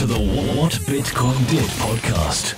to the What Bitcoin Did podcast.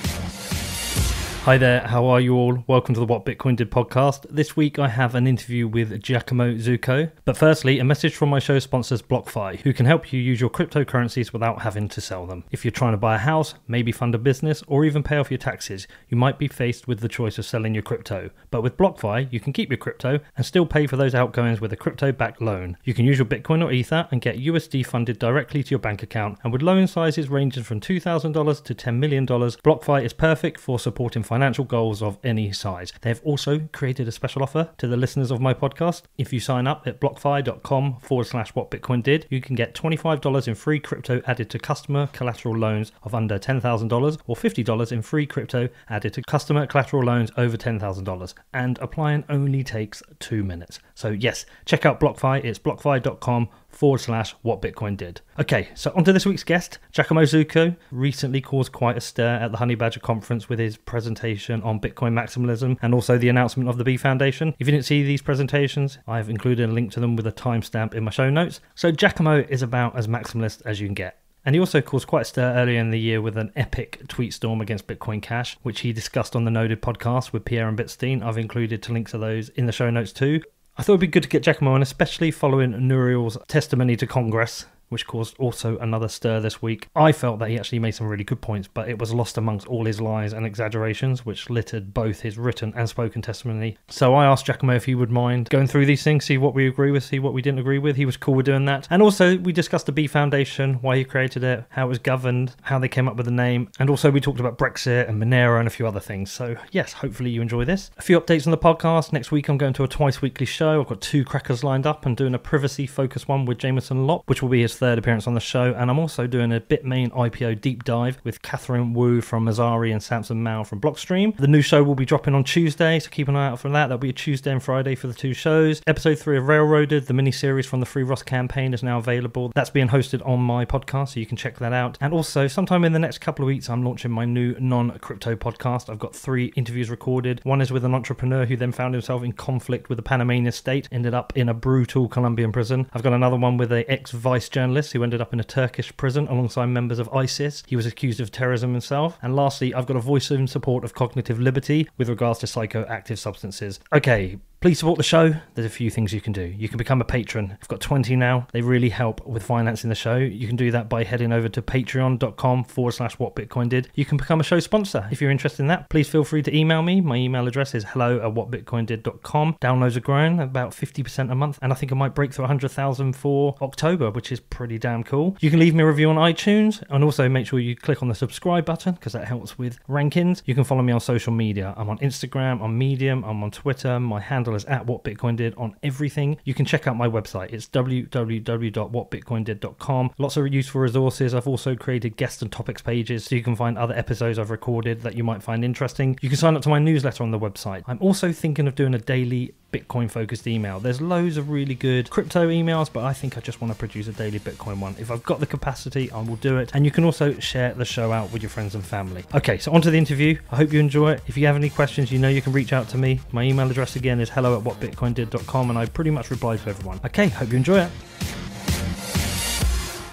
Hi there, how are you all? Welcome to the What Bitcoin Did podcast. This week I have an interview with Giacomo Zucco. But firstly, a message from my show sponsors BlockFi, who can help you use your cryptocurrencies without having to sell them. If you're trying to buy a house, maybe fund a business, or even pay off your taxes, you might be faced with the choice of selling your crypto. But with BlockFi, you can keep your crypto and still pay for those outgoings with a crypto-backed loan. You can use your Bitcoin or Ether and get USD funded directly to your bank account. And with loan sizes ranging from $2,000 to $10 million, BlockFi is perfect for supporting financial goals of any size. They have also created a special offer to the listeners of my podcast. If you sign up at blockfi.com/whatbitcoindid, you can get $25 in free crypto added to customer collateral loans of under $10,000 or $50 in free crypto added to customer collateral loans over $10,000. And applying only takes 2 minutes. So yes, check out BlockFi. It's blockfi.com/whatbitcoindid. Okay, so on to this week's guest. Giacomo Zucco recently caused quite a stir at the Honey Badger conference with his presentation on Bitcoin Maximalism and also the announcement of the B Foundation. If you didn't see these presentations, I've included a link to them with a timestamp in my show notes. So Giacomo is about as maximalist as you can get. And he also caused quite a stir earlier in the year with an epic tweet storm against Bitcoin Cash, which he discussed on the Noted podcast with Pierre and Bitstein. I've included links to those in the show notes too. I thought it'd be good to get Giacomo on, especially following Nouriel's testimony to Congress, which caused also another stir this week. I felt that he actually made some really good points, but it was lost amongst all his lies and exaggerations, which littered both his written and spoken testimony. So I asked Giacomo if he would mind going through these things, see what we agree with, see what we didn't agree with. He was cool with doing that. And also we discussed the B Foundation, why he created it, how it was governed, how they came up with the name. And also we talked about Brexit and Manero and a few other things. So yes, hopefully you enjoy this. A few updates on the podcast. Next week I'm going to a twice weekly show. I've got 2 crackers lined up and doing a privacy focused one with Jameson Lopp, which will be his 3rd appearance on the show. And I'm also doing a Bitmain IPO deep dive with Catherine Wu from Mazzari and Samson Mao from Blockstream. The new show will be dropping on Tuesday, so keep an eye out for that. That'll be a Tuesday and Friday for the 2 shows. Episode 3 of Railroaded, the mini-series from the Free Ross campaign, is now available. That's being hosted on my podcast, so you can check that out. And also, sometime in the next couple of weeks, I'm launching my new non-crypto podcast. I've got 3 interviews recorded. One is with an entrepreneur who then found himself in conflict with the Panamanian state, ended up in a brutal Colombian prison. I've got another one with an ex-vice journalist who ended up in a Turkish prison alongside members of ISIS. He was accused of terrorism himself. And lastly, I've got a voice in support of cognitive liberty with regards to psychoactive substances. Okay, please support the show. There's a few things you can do. You can become a patron. I've got 20 now. They really help with financing the show. You can do that by heading over to patreon.com/whatbitcoindid. You can become a show sponsor. If you're interested in that, please feel free to email me. My email address is hello@whatbitcoindid.com. Downloads are growing about 50% a month, and I think I might break through 100,000 for October, which is pretty damn cool. You can leave me a review on iTunes, and also make sure you click on the subscribe button because that helps with rankings. You can follow me on social media. I'm on Instagram, on Medium, I'm on Twitter. My handle is @whatbitcoindid on everything. You can check out my website. It's www.whatbitcoindid.com. Lots of useful resources. I've also created guest and topics pages so you can find other episodes I've recorded that you might find interesting. You can sign up to my newsletter on the website. I'm also thinking of doing a daily Bitcoin focused email. There's loads of really good crypto emails, but I think I just want to produce a daily Bitcoin one. If I've got the capacity, I will do it. And you can also share the show out with your friends and family. Okay, so on to the interview. I hope you enjoy it. If you have any questions, you know you can reach out to me. My email address again is hello@whatbitcoindid.com, and I pretty much reply to everyone. Okay, hope you enjoy it.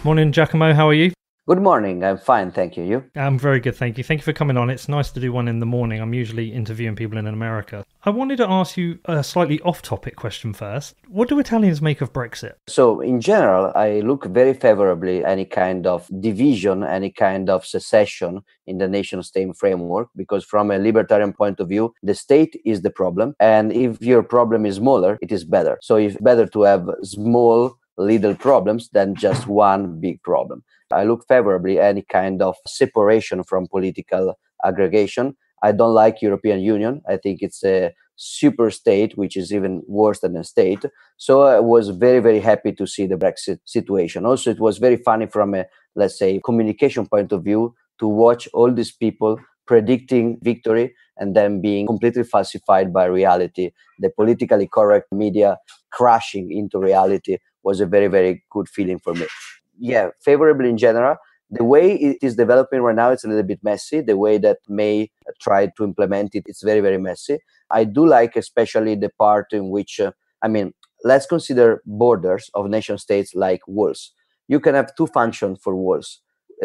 Morning, Giacomo. How are you? Good morning. I'm fine, thank you. You? I'm very good, thank you. Thank you for coming on. It's nice to do one in the morning. I'm usually interviewing people in America. I wanted to ask you a slightly off-topic question first. What do Italians make of Brexit? So, in general, I look very favorably any kind of division, any kind of secession in the nation-state framework, because from a libertarian point of view, the state is the problem. And if your problem is smaller, it is better. So it's better to have small little problems than just one big problem. I look favorably any kind of separation from political aggregation. I don't like European Union. I think it's a super state, which is even worse than a state. So I was very, very happy to see the Brexit situation. Also, it was very funny from a, let's say, communication point of view to watch all these people predicting victory and then being completely falsified by reality. The politically correct media crashing into reality was a very, very good feeling for me. Yeah, favorably in general. The way it is developing right now, it's a little bit messy. The way that May tried to implement it, it's very, very messy. I do like especially the part in which, let's consider borders of nation states like walls. You can have 2 functions for walls.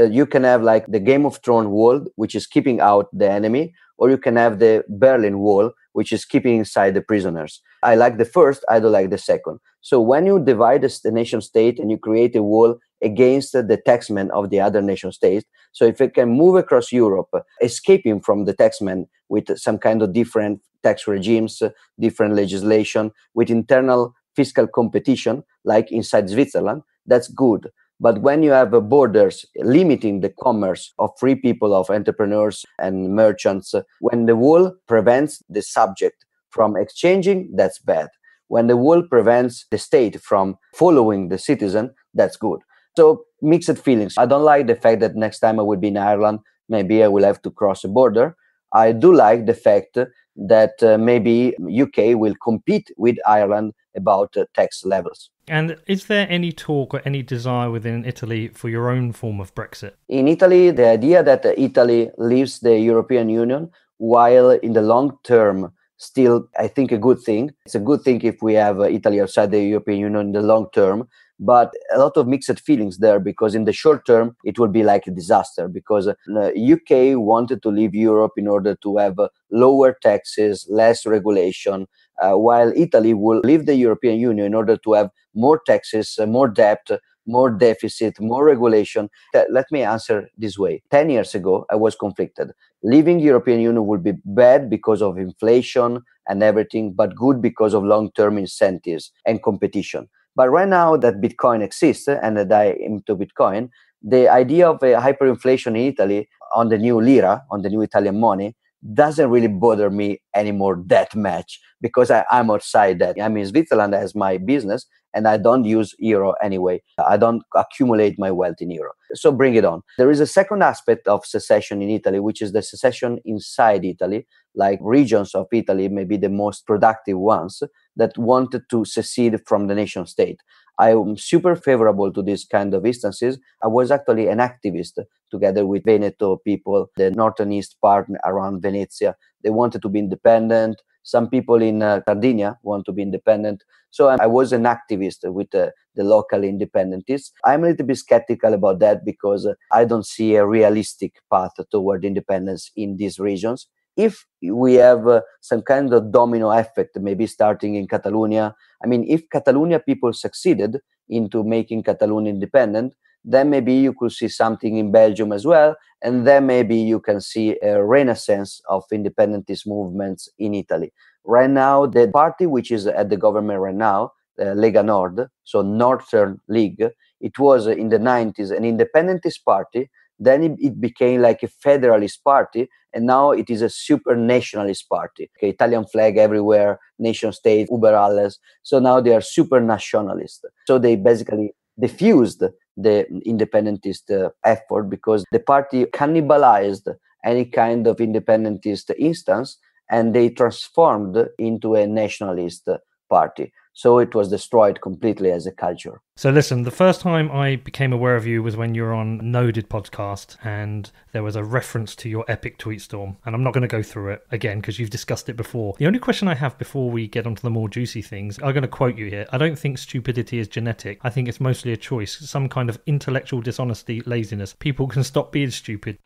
You can have like the Game of Thrones wall, which is keeping out the enemy, or you can have the Berlin Wall, which is keeping inside the prisoners. I like the first, I don't like the second. So when you divide the nation state and you create a wall against the taxmen of the other nation states, so if it can move across Europe, escaping from the taxmen with some kind of different tax regimes, different legislation, with internal fiscal competition, like inside Switzerland, that's good. But when you have borders limiting the commerce of free people, of entrepreneurs and merchants, when the wall prevents the subject from exchanging, that's bad. When the wall prevents the state from following the citizen, that's good. So mixed feelings. I don't like the fact that next time I will be in Ireland, maybe I will have to cross a border. I do like the fact that maybe UK will compete with Ireland about tax levels. And is there any talk or any desire within Italy for your own form of Brexit? In Italy, the idea that Italy leaves the European Union, while in the long term, still, I think, a good thing. It's a good thing if we have Italy outside the European Union in the long term. But a lot of mixed feelings there, because in the short term, it will be like a disaster, because the UK wanted to leave Europe in order to have lower taxes, less regulation, while Italy will leave the European Union in order to have more taxes, more debt, more deficit, more regulation. Let me answer this way. 10 years ago, I was conflicted. Leaving European Union will be bad because of inflation and everything, but good because of long-term incentives and competition. But right now that Bitcoin exists and that I am into Bitcoin, the idea of a hyperinflation in Italy on the new lira, on the new Italian money, doesn't really bother me anymore that much, because I'm outside that. I'm in Switzerland as my business, and I don't use euro anyway. I don't accumulate my wealth in euro. So bring it on. There is a second aspect of secession in Italy, which is the secession inside Italy, like regions of Italy, maybe the most productive ones, that wanted to secede from the nation state. I am super favorable to this kind of instances. I was actually an activist together with Veneto people, the northern east part around Venezia. They wanted to be independent. Some people in Sardinia want to be independent. So I was an activist with the local independentists. I'm a little bit skeptical about that, because I don't see a realistic path toward independence in these regions. If we have some kind of domino effect, maybe starting in Catalonia, I mean, if Catalonia people succeeded into making Catalonia independent, then maybe you could see something in Belgium as well. And then maybe you can see a renaissance of independentist movements in Italy. Right now, the party which is at the government right now, Lega Nord, so Northern League, it was in the 90s an independentist party. Then it became like a federalist party, and now it is a super nationalist party. Okay, Italian flag everywhere, nation state, uber alles. So now they are super nationalist. So they basically diffused the independentist effort, because the party cannibalized any kind of independentist instance, and they transformed into a nationalist party. So it was destroyed completely as a culture. So listen, the first time I became aware of you was when you were on Noded podcast, and there was a reference to your epic tweet storm. And I'm not going to go through it again because you've discussed it before. The only question I have before we get onto the more juicy things, I'm going to quote you here. I don't think stupidity is genetic. I think it's mostly a choice, some kind of intellectual dishonesty, laziness. People can stop being stupid.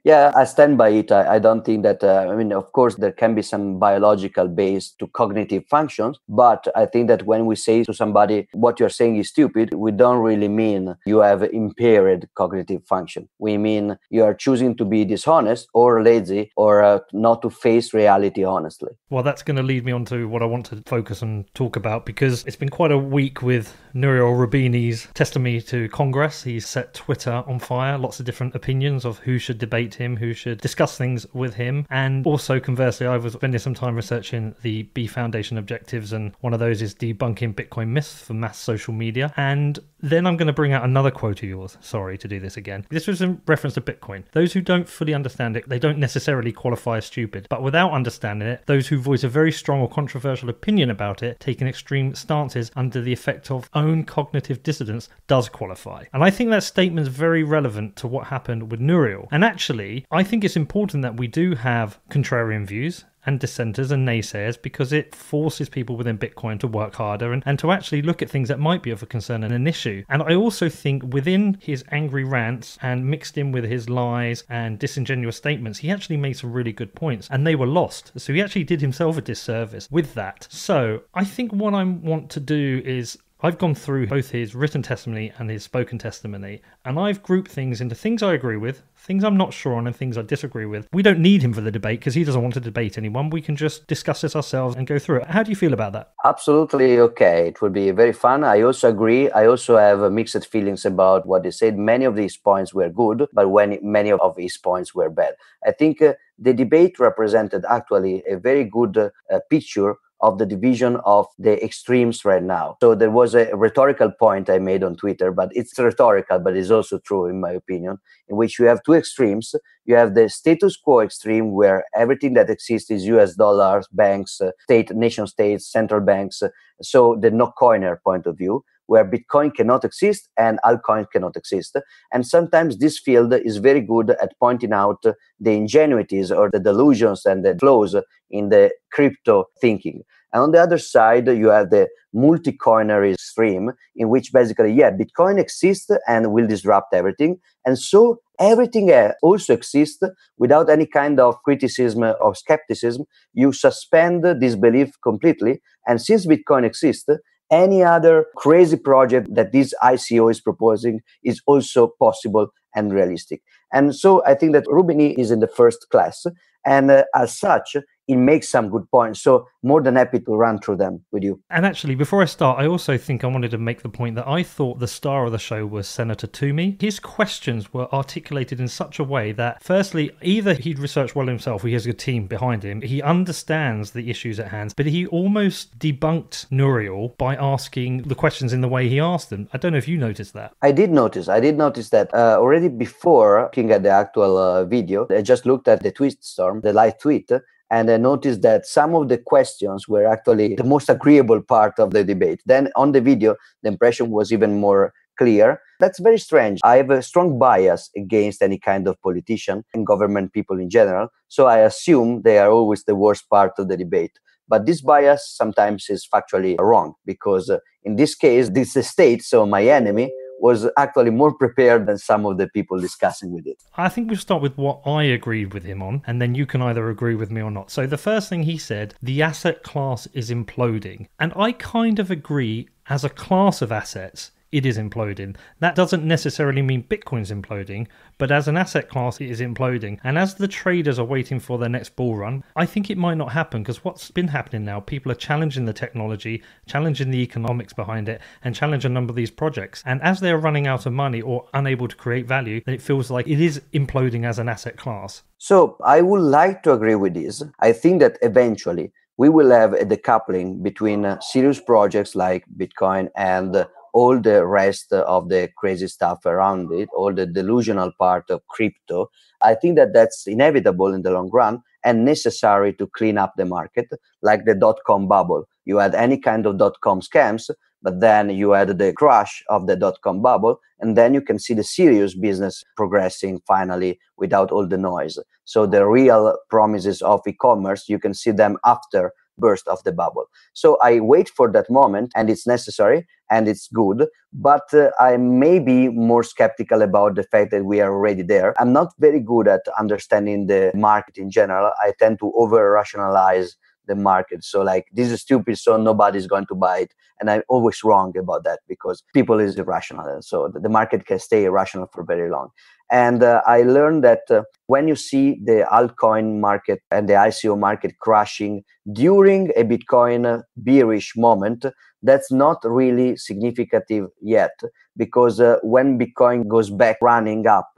Yeah, I stand by it. I don't think that, I mean, of course, there can be some biological base to cognitive functions, but I think that when we say to somebody, what you're saying is stupid, we don't really mean you have impaired cognitive function. We mean you are choosing to be dishonest or lazy, or not to face reality honestly. Well, that's going to lead me on to what I want to focus and talk about, because it's been quite a week with Nouriel Roubini's testimony to Congress. He's set Twitter on fire, lots of different opinions of who should debate him, who should discuss things with him. And also, conversely, I was spending some time researching the B Foundation objectives, and one of those is debunking Bitcoin myths for mass social media. And then I'm going to bring out another quote of yours. Sorry to do this again. This was in reference to Bitcoin. Those who don't fully understand it, they don't necessarily qualify as stupid. But without understanding it, those who voice a very strong or controversial opinion about it, taking extreme stances under the effect of own cognitive dissidence, does qualify. And I think that statement is very relevant to what happened with Nouriel. And actually, I think it's important that we do have contrarian views, and dissenters and naysayers because it forces people within Bitcoin to work harder and to actually look at things that might be of a concern and an issue. And I also think within his angry rants and mixed in with his lies and disingenuous statements, he actually made some really good points and they were lost. So he actually did himself a disservice with that. So I think what I want to do is I've gone through both his written testimony and his spoken testimony, and I've grouped things into things I agree with, things I'm not sure on, and things I disagree with. We don't need him for the debate because he doesn't want to debate anyone. We can just discuss this ourselves and go through it. How do you feel about that? Absolutely okay. It would be very fun. I also agree. I also have mixed feelings about what he said. Many of these points were good, but many of his points were bad. I think the debate represented actually a very good picture of the division of the extremes right now. So there was a rhetorical point I made on Twitter, but it's rhetorical, but it's also true in my opinion, in which you have two extremes. You have the status quo extreme where everything that exists is US dollars, banks, nation states, central banks. So the no coiner point of view, where Bitcoin cannot exist and altcoins cannot exist. And sometimes this field is very good at pointing out the ingenuities or the delusions and the flaws in the crypto thinking. And on the other side, you have the multi-coinery stream, in which basically, Bitcoin exists and will disrupt everything. And so everything else also exists without any kind of criticism or skepticism. You suspend this belief completely. And since Bitcoin exists, any other crazy project that this ICO is proposing is also possible and realistic. And so I think that Roubini is in the first class. And as such, it makes some good points. So more than happy to run through them with you. And actually, before I start, I also think I wanted to make the point that I thought the star of the show was Senator Toomey. His questions were articulated in such a way that, firstly, either he'd researched well himself, or he has a team behind him, he understands the issues at hand, but he almost debunked Nouriel by asking the questions in the way he asked them. I don't know if you noticed that. I did notice that already before looking at the actual video. I just looked at the tweet storm, the live tweet, and I noticed that some of the questions were actually the most agreeable part of the debate. Then on the video, the impression was even more clear. That's very strange. I have a strong bias against any kind of politician and government people in general. So I assume they are always the worst part of the debate. But this bias sometimes is factually wrong, because in this case, this state, so my enemy, was actually more prepared than some of the people discussing with it. I think we'll start with what I agreed with him on, and then you can either agree with me or not. So the first thing he said, the asset class is imploding. And I kind of agree, as a class of assets, it is imploding. That doesn't necessarily mean Bitcoin's imploding, but as an asset class, it is imploding. And as the traders are waiting for their next bull run, I think it might not happen, because what's been happening now, people are challenging the technology, challenging the economics behind it, and challenging a number of these projects. And as they're running out of money or unable to create value, then it feels like it is imploding as an asset class. So I would like to agree with this. I think that eventually we will have a decoupling between serious projects like Bitcoin and all the rest of the crazy stuff around it, all the delusional part of crypto. I think that that's inevitable in the long run and necessary to clean up the market, like the dot-com bubble. You had any kind of dot-com scams, but then you had the crash of the dot-com bubble, and then you can see the serious business progressing finally without all the noise. So the real promises of e-commerce, you can see them after burst of the bubble. So I wait for that moment, and it's necessary and it's good, but I may be more skeptical about the fact that we are already there. I'm not very good at understanding the market in general. I tend to over-rationalize the market. So like, this is stupid, so nobody's going to buy it. And I'm always wrong about that, because people is irrational. And so the market can stay irrational for very long. And I learned that when you see the altcoin market and the ICO market crashing during a Bitcoin bearish moment, that's not really significant yet, because when Bitcoin goes back running up,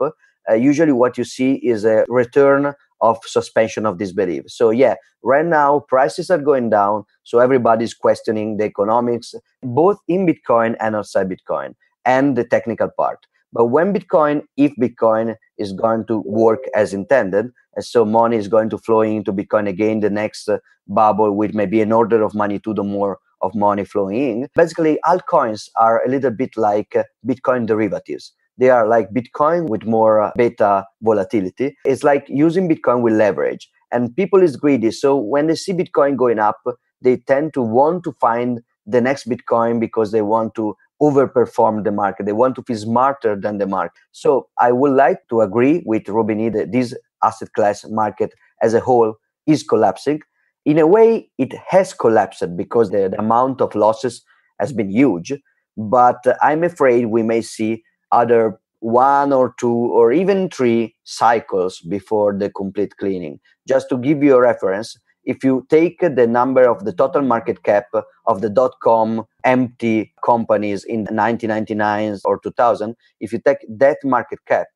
usually what you see is a return of suspension of disbelief. So yeah, right now prices are going down, so everybody's questioning the economics, both in Bitcoin and outside Bitcoin, and the technical part. But when if Bitcoin is going to work as intended, and so money is going to flow into Bitcoin again, the next bubble with maybe an order of magnitude or more of money flowing in. Basically, altcoins are a little bit like Bitcoin derivatives. They are like Bitcoin with more beta volatility. It's like using Bitcoin with leverage. and people is greedy. So when they see Bitcoin going up, they tend to want to find the next Bitcoin because they want to overperform the market. They want to be smarter than the market. So I would like to agree with Roubini that this asset class market as a whole is collapsing. In a way, it has collapsed because the amount of losses has been huge. But I'm afraid we may see other 1 or 2 or even 3 cycles before the complete cleaning. Just to give you a reference, if you take the number of the total market cap of the dot-com empty companies in 1999 or 2000, if you take that market cap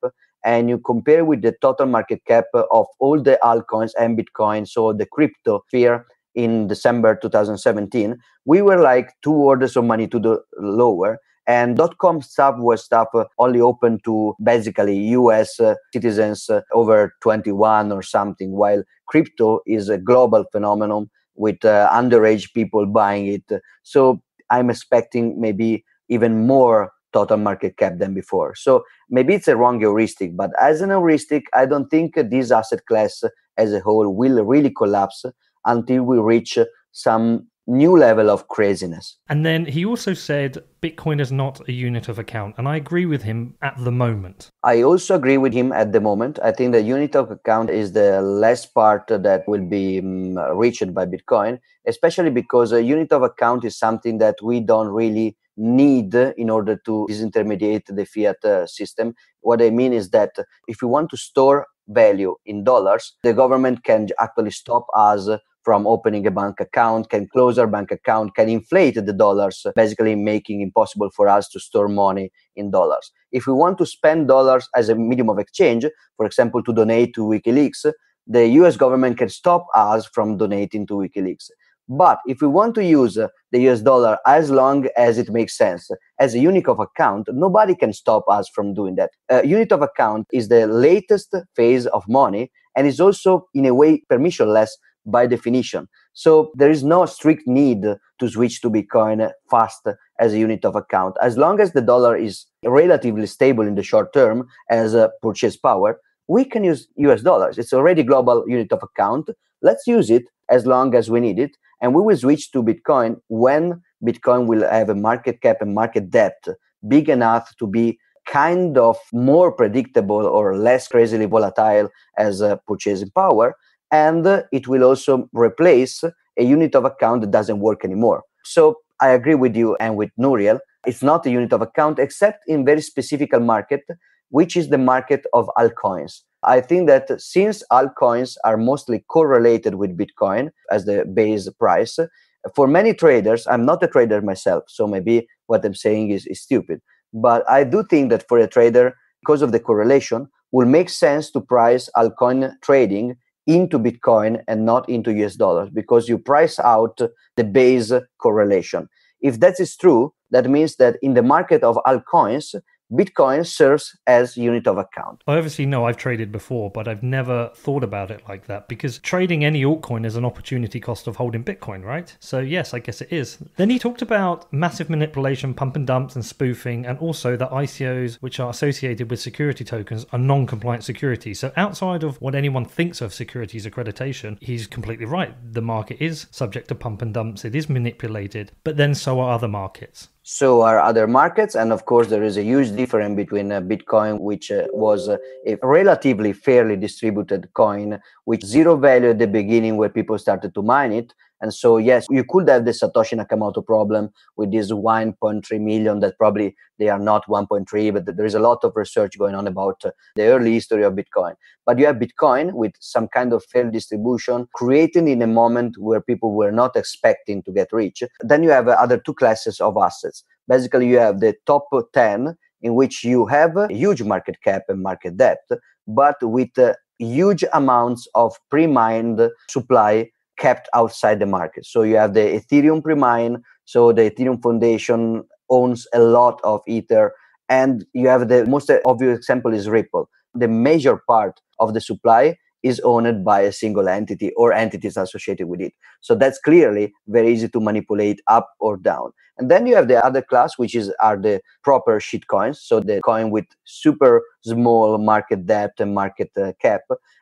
and you compare with the total market cap of all the altcoins and Bitcoin, so the crypto sphere in December 2017, we were like 2 orders of money to the lower. And .com stuff was stuff only open to basically US citizens over 21 or something, while crypto is a global phenomenon with underage people buying it. So I'm expecting maybe even more total market cap than before. So maybe it's a wrong heuristic, but as an heuristic, I don't think this asset class as a whole will really collapse until we reach some new level of craziness. And then he also said Bitcoin is not a unit of account. And I agree with him at the moment. I also agree with him at the moment. I think the unit of account is the last part that will be reached by Bitcoin, especially because a unit of account is something that we don't really need in order to disintermediate the fiat system. What I mean is that if we want to store value in dollars, the government can actually stop us from opening a bank account, can close our bank account, can inflate the dollars, basically making it impossible for us to store money in dollars. If we want to spend dollars as a medium of exchange, for example, to donate to WikiLeaks, the US government can stop us from donating to WikiLeaks. But if we want to use the US dollar as long as it makes sense as a unit of account, nobody can stop us from doing that. Unit of account is the latest phase of money and is also, in a way, permissionless by definition. So there is no strict need to switch to Bitcoin fast as a unit of account. As long as the dollar is relatively stable in the short term as a purchase power, we can use US dollars. It's already global unit of account. Let's use it as long as we need it. And we will switch to Bitcoin when Bitcoin will have a market cap and market depth big enough to be kind of more predictable or less crazily volatile as a purchasing power. And it will also replace a unit of account that doesn't work anymore. So I agree with you and with Nouriel. It's not a unit of account except in very specific market, which is the market of altcoins. I think that since altcoins are mostly correlated with Bitcoin as the base price, for many traders, I'm not a trader myself, so maybe what I'm saying is stupid. But I do think that for a trader, because of the correlation, will make sense to price altcoin trading into Bitcoin and not into US dollars, because you price out the base correlation. If that is true, that means that in the market of altcoins, Bitcoin serves as unit of account. I obviously know I've traded before, but I've never thought about it like that, because trading any altcoin is an opportunity cost of holding Bitcoin, right? So yes, I guess it is. Then he talked about massive manipulation, pump and dumps and spoofing, and also that ICOs, which are associated with security tokens, are non-compliant securities. So outside of what anyone thinks of securities accreditation, he's completely right. The market is subject to pump and dumps. It is manipulated, but then so are other markets. So are other markets. And of course, there is a huge difference between Bitcoin, which was a relatively fairly distributed coin, with zero value at the beginning where people started to mine it. And so, yes, you could have the Satoshi Nakamoto problem with this 1.3 million that probably they are not 1.3, but there is a lot of research going on about the early history of Bitcoin. But you have Bitcoin with some kind of fair distribution created in a moment where people were not expecting to get rich. Then you have other two classes of assets. Basically, you have the top 10, in which you have a huge market cap and market depth, but with huge amounts of pre-mined supply kept outside the market. So you have the Ethereum pre-mine, so the Ethereum Foundation owns a lot of Ether, and you have the most obvious example is Ripple. The major part of the supply is owned by a single entity or entities associated with it. So that's clearly very easy to manipulate up or down. And then you have the other class, which are the proper shit coins. So the coin with super small market depth and market cap.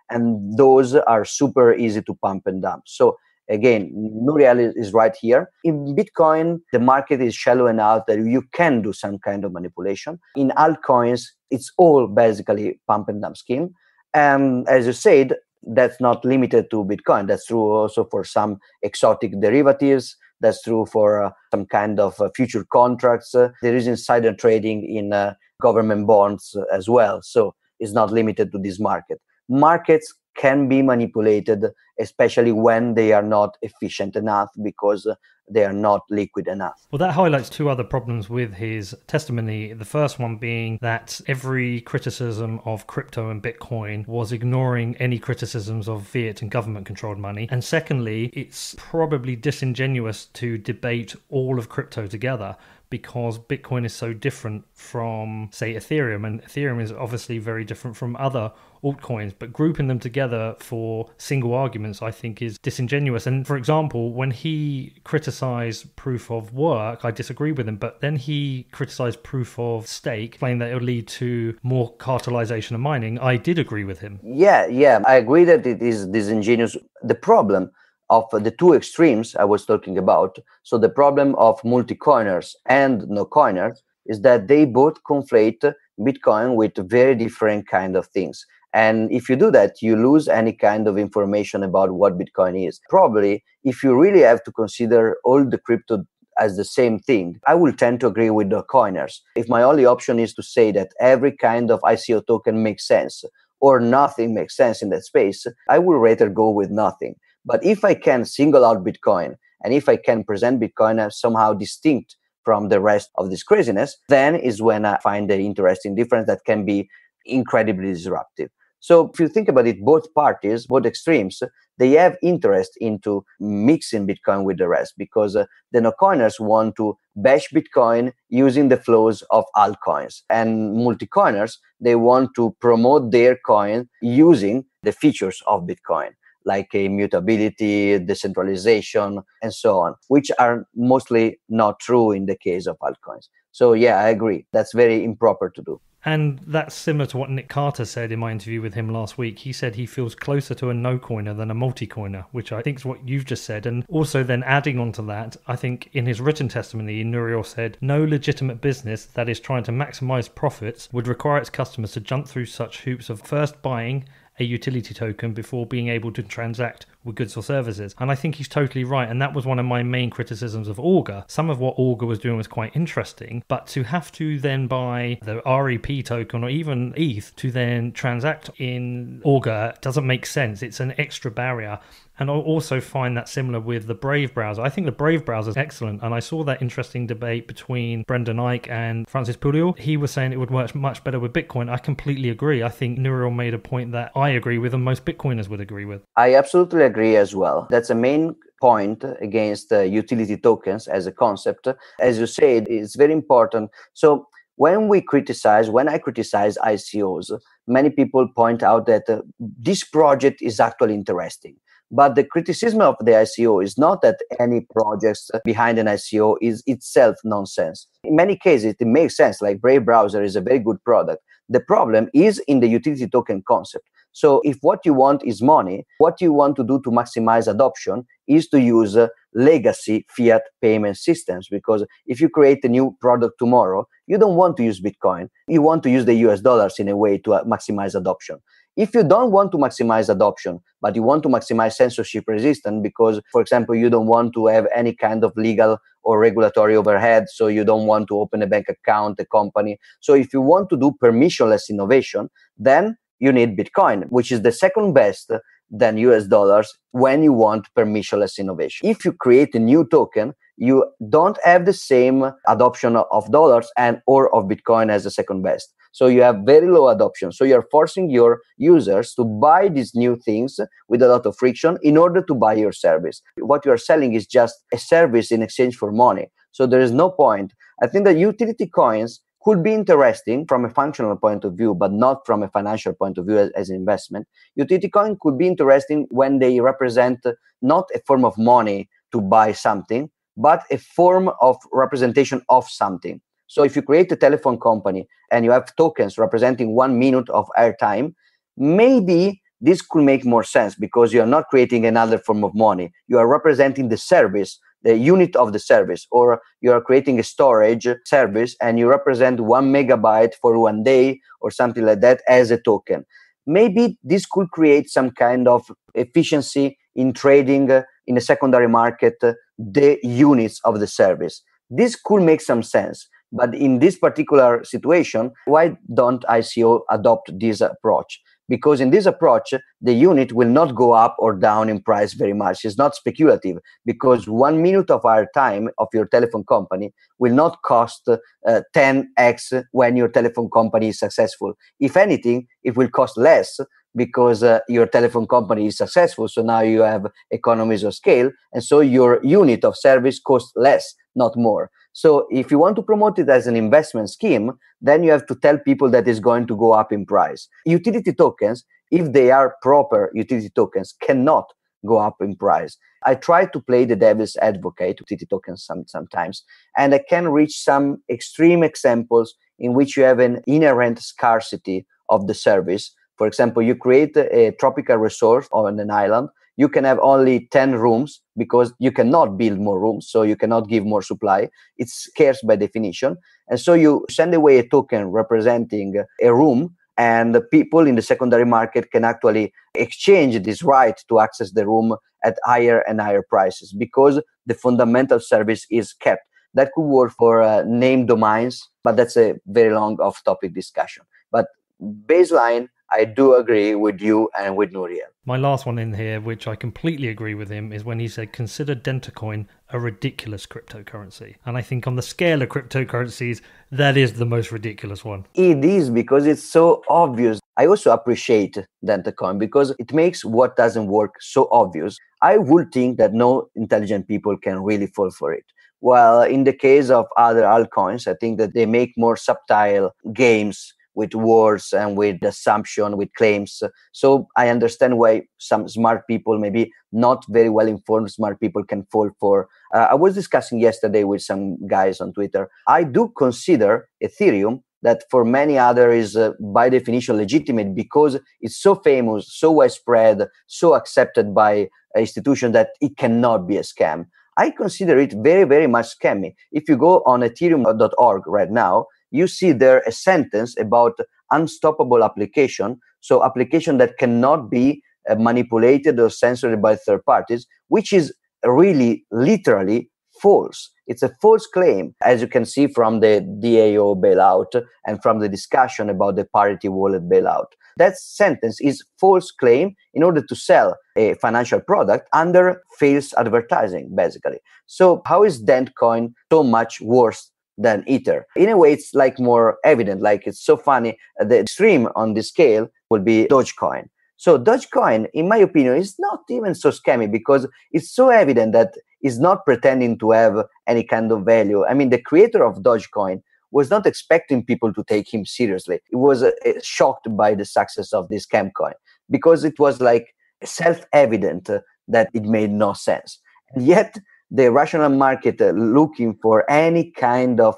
And those are super easy to pump and dump. So again, Nouriel is right here. In Bitcoin, the market is shallow enough that you can do some kind of manipulation. In altcoins, it's all basically pump and dump scheme. And as you said, that's not limited to Bitcoin. That's true also for some exotic derivatives. That's true for some kind of future contracts. There is insider trading in government bonds as well. So it's not limited to this market. Markets can be manipulated, especially when they are not efficient enough because they are not liquid enough. Well, that highlights two other problems with his testimony. The first one being that every criticism of crypto and Bitcoin was ignoring any criticisms of fiat and government-controlled money. And secondly, it's probably disingenuous to debate all of crypto together, because Bitcoin is so different from, say, Ethereum, and Ethereum is obviously very different from other altcoins, but grouping them together for single arguments, I think, is disingenuous. And for example, when he criticized proof of work, I disagree with him, but then he criticized proof of stake, claiming that it would lead to more cartelization of mining. I did agree with him. Yeah, I agree that it is disingenuous. The problem of the two extremes I was talking about, so the problem of multi-coiners and no-coiners, is that they both conflate Bitcoin with very different kind of things. And if you do that, you lose any kind of information about what Bitcoin is. Probably, if you really have to consider all the crypto as the same thing, I will tend to agree with the coiners. If my only option is to say that every kind of ICO token makes sense or nothing makes sense in that space, I would rather go with nothing. But if I can single out Bitcoin, and if I can present Bitcoin as somehow distinct from the rest of this craziness, then is when I find the interesting difference that can be incredibly disruptive. So if you think about it, both parties, both extremes, they have interest into mixing Bitcoin with the rest, because the no-coiners want to bash Bitcoin using the flows of altcoins. And multi-coiners, they want to promote their coin using the features of Bitcoin, like immutability, decentralization, and so on, which are mostly not true in the case of altcoins. So yeah, I agree. That's very improper to do. And that's similar to what Nick Carter said in my interview with him last week. He said he feels closer to a no-coiner than a multi-coiner, which I think is what you've just said. And also then adding on to that, I think in his written testimony, Nouriel said, no legitimate business that is trying to maximize profits would require its customers to jump through such hoops of first buying a utility token before being able to transact with goods or services. And I think he's totally right. And that was one of my main criticisms of Augur. Some of what Augur was doing was quite interesting, but to have to then buy the REP token or even ETH to then transact in Augur doesn't make sense. It's an extra barrier. And I'll also find that similar with the Brave browser. I think the Brave browser is excellent. And I saw that interesting debate between Brendan Ike and Francis Pouliot. He was saying it would work much better with Bitcoin. I completely agree. I think Nouriel made a point that I agree with and most Bitcoiners would agree with. I absolutely agree as well. That's a main point against utility tokens as a concept. As you said, it's very important. So when I criticize ICOs, many people point out that this project is actually interesting. But the criticism of the ICO is not that any projects behind an ICO is itself nonsense. In many cases, it makes sense, like Brave browser is a very good product. The problem is in the utility token concept. So if what you want is money, what you want to do to maximize adoption is to use legacy fiat payment systems. Because if you create a new product tomorrow, you don't want to use Bitcoin. You want to use the US dollars in a way to maximize adoption. If you don't want to maximize adoption, but you want to maximize censorship resistance because, for example, you don't want to have any kind of legal or regulatory overhead, so you don't want to open a bank account, a company. So if you want to do permissionless innovation, then you need Bitcoin, which is the second best than US dollars when you want permissionless innovation. If you create a new token, you don't have the same adoption of dollars and or of Bitcoin as the second best. So you have very low adoption. So you're forcing your users to buy these new things with a lot of friction in order to buy your service. What you are selling is just a service in exchange for money. So there is no point. I think that utility coins could be interesting from a functional point of view, but not from a financial point of view as an investment. Utility coin could be interesting when they represent not a form of money to buy something, but a form of representation of something. So if you create a telephone company and you have tokens representing 1 minute of airtime, maybe this could make more sense because you are not creating another form of money. You are representing the service, the unit of the service, or you are creating a storage service and you represent 1 megabyte for 1 day or something like that as a token. Maybe this could create some kind of efficiency in trading in a secondary market, the units of the service. This could make some sense. But in this particular situation, why don't ICO adopt this approach? Because in this approach, the unit will not go up or down in price very much. It's not speculative because 1 minute of our time of your telephone company will not cost 10x when your telephone company is successful. If anything, it will cost less because your telephone company is successful. So now you have economies of scale. And so your unit of service costs less, not more. So if you want to promote it as an investment scheme, then you have to tell people that it's going to go up in price. Utility tokens, if they are proper utility tokens, cannot go up in price. I try to play the devil's advocate to utility tokens sometimes, and I can reach some extreme examples in which you have an inherent scarcity of the service. For example, you create a tropical resort on an island. You can have only 10 rooms because you cannot build more rooms, so you cannot give more supply. It's scarce by definition. And so you send away a token representing a room, and the people in the secondary market can actually exchange this right to access the room at higher and higher prices because the fundamental service is kept. That could work for name domains, but that's a very long off-topic discussion. But baseline, I do agree with you and with Nouriel. My last one in here, which I completely agree with him, is when he said, consider Dentacoin a ridiculous cryptocurrency. And I think on the scale of cryptocurrencies, that is the most ridiculous one. It is because it's so obvious. I also appreciate Dentacoin because it makes what doesn't work so obvious. I would think that no intelligent people can really fall for it. While in the case of other altcoins, I think that they make more subtle games with words and with assumption, with claims. So I understand why some smart people, maybe not very well informed smart people, can fall for. I was discussing yesterday with some guys on Twitter. I do consider Ethereum, that for many others is by definition legitimate because it's so famous, so widespread, so accepted by institutions that it cannot be a scam. I consider it very, very much scammy. If you go on ethereum.org right now, you see there a sentence about unstoppable application, so application that cannot be manipulated or censored by third parties, which is really literally false. It's a false claim, as you can see from the DAO bailout and from the discussion about the Parity Wallet bailout. That sentence is false claim in order to sell a financial product under false advertising, basically. So how is Dentcoin so much worse than Ether? In a way, it's like more evident, like it's so funny. The extreme on this scale will be Dogecoin. So Dogecoin, in my opinion, is not even so scammy because it's so evident that it's not pretending to have any kind of value. I mean, the creator of Dogecoin was not expecting people to take him seriously. He was shocked by the success of this scam coin because it was like self-evident that it made no sense. And yet, the rational market looking for any kind of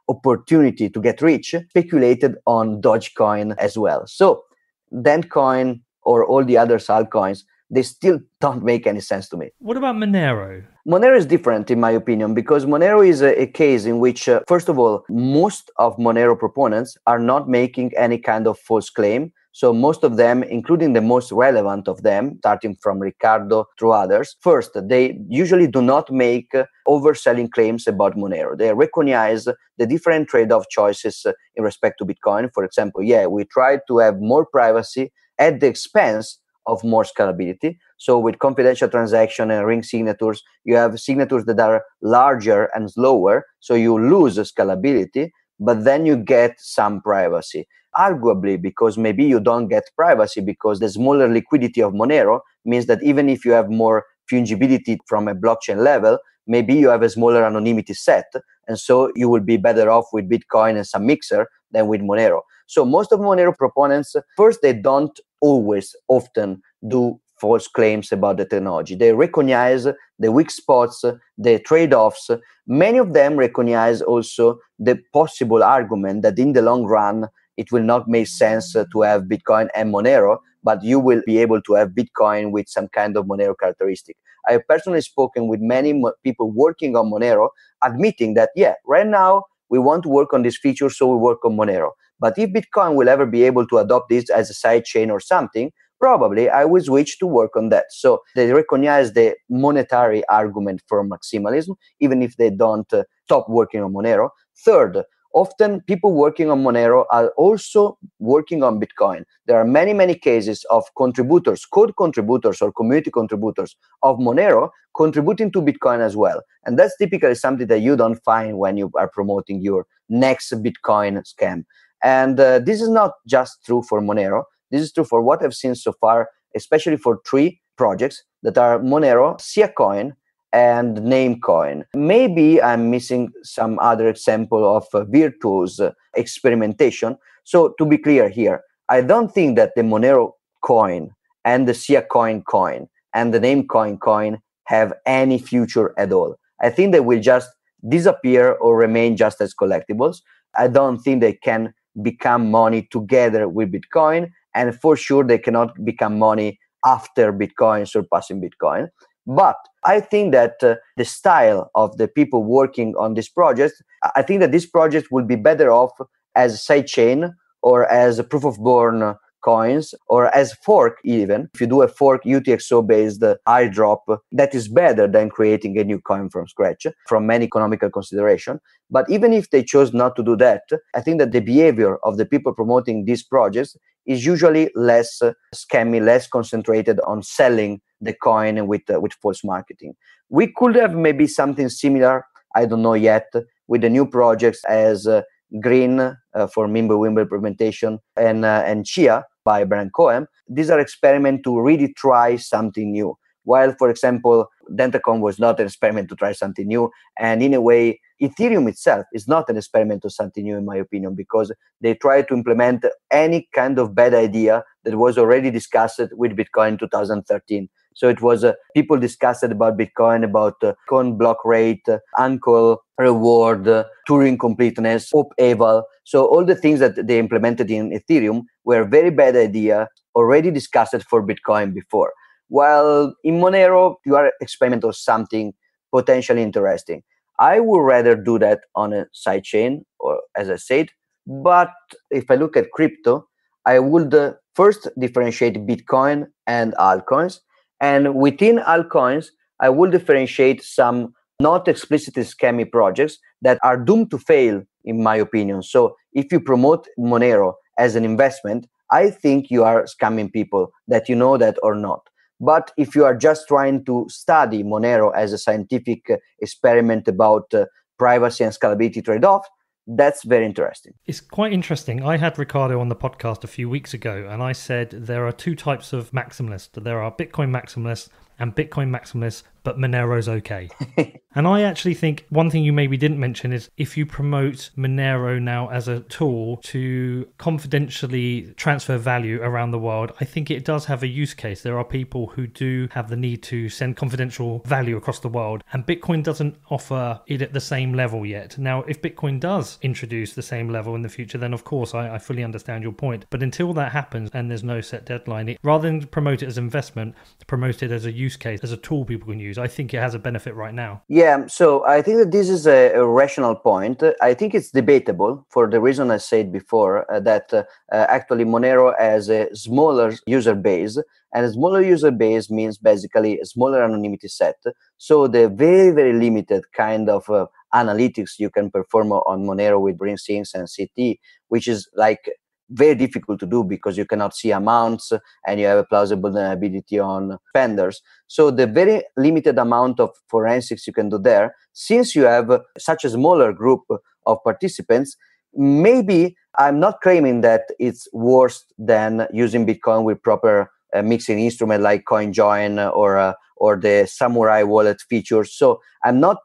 opportunity to get rich speculated on Dogecoin as well. So Dentcoin or all the other altcoins, they still don't make any sense to me. What about Manero? Monero is different, in my opinion, because Monero is a case in which, first of all, most of Monero proponents are not making any kind of false claim. So most of them, including the most relevant of them, starting from Ricardo through others, first, they usually do not make overselling claims about Monero. They recognize the different trade-off choices in respect to Bitcoin. For example, we tried to have more privacy at the expense of more scalability. So with confidential transaction and ring signatures, you have signatures that are larger and slower. So you lose scalability, but then you get some privacy. Arguably, because maybe you don't get privacy because the smaller liquidity of Monero means that even if you have more fungibility from a blockchain level, maybe you have a smaller anonymity set. And so you will be better off with Bitcoin and some mixer than with Monero. So most of Monero proponents, first, they don't often do false claims about the technology. They recognize the weak spots, the trade-offs. Many of them recognize also the possible argument that in the long run, it will not make sense to have Bitcoin and Monero, but you will be able to have Bitcoin with some kind of Monero characteristic. I have personally spoken with many people working on Monero, admitting that, yeah, right now we want to work on this feature, so we work on Monero. But if Bitcoin will ever be able to adopt this as a side chain or something, probably I will switch to work on that. So they recognize the monetary argument for maximalism, even if they don't stop working on Monero. Third, often people working on Monero are also working on Bitcoin. There are many, many cases of contributors, code contributors or community contributors of Monero contributing to Bitcoin as well. And that's typically something that you don't find when you are promoting your next Bitcoin scam. And this is not just true for Monero. This is true for what I've seen so far, especially for 3 projects that are Monero, Siacoin, and Namecoin. Maybe I'm missing some other example of virtuous experimentation. So to be clear here, I don't think that the Monero coin and the Siacoin coin and the Namecoin coin have any future at all. I think they will just disappear or remain just as collectibles. I don't think they can become money together with Bitcoin, and for sure they cannot become money after Bitcoin surpassing Bitcoin. But I think that the style of the people working on this project, I think that this project will be better off as a sidechain or as a proof of born coins or as fork even. If you do a fork UTXO based airdrop, that is better than creating a new coin from scratch from many economical consideration. But even if they chose not to do that, I think that the behavior of the people promoting these projects is usually less scammy, less concentrated on selling the coin with false marketing. We could have maybe something similar, I don't know yet, with the new projects as Green for Mimblewimble implementation and Chia by Brian Cohen. These are experiments to really try something new. While, for example, Dentacon was not an experiment to try something new. And in a way, Ethereum itself is not an experiment to something new, in my opinion, because they try to implement any kind of bad idea that was already discussed with Bitcoin in 2013. So it was people discussed about Bitcoin, about coin block rate, uncle reward, Turing completeness, op eval. So all the things that they implemented in Ethereum were very bad idea, already discussed for Bitcoin before. While in Monero, you are experimenting something potentially interesting. I would rather do that on a sidechain, or as I said. But if I look at crypto, I would first differentiate Bitcoin and altcoins. And within altcoins, I will differentiate some not explicitly scammy projects that are doomed to fail, in my opinion. So if you promote Monero as an investment, I think you are scamming people, that you know that or not. But if you are just trying to study Monero as a scientific experiment about privacy and scalability trade-off, that's very interesting. It's quite interesting. I had Ricardo on the podcast a few weeks ago, and I said there are 2 types of maximalists. There are Bitcoin maximalists and Bitcoin maximalists, but Monero's okay. And I actually think one thing you maybe didn't mention is if you promote Manero now as a tool to confidentially transfer value around the world, I think it does have a use case. There are people who do have the need to send confidential value across the world, and Bitcoin doesn't offer it at the same level yet. Now, if Bitcoin does introduce the same level in the future, then of course I fully understand your point. But until that happens and there's no set deadline, rather than promote it as investment, promote it as a use case, as a tool people can use. I think it has a benefit right now. Yeah, so I think that this is a rational point. I think it's debatable for the reason I said before, that actually Monero has a smaller user base, and a smaller user base means basically a smaller anonymity set. So the very, very limited kind of analytics you can perform on Monero with RingSync and CT, which is like very difficult to do because you cannot see amounts and you have a plausible deniability on spenders. So the very limited amount of forensics you can do there, since you have such a smaller group of participants, maybe I'm not claiming that it's worse than using Bitcoin with proper mixing instrument like CoinJoin or the Samurai wallet features. So I'm not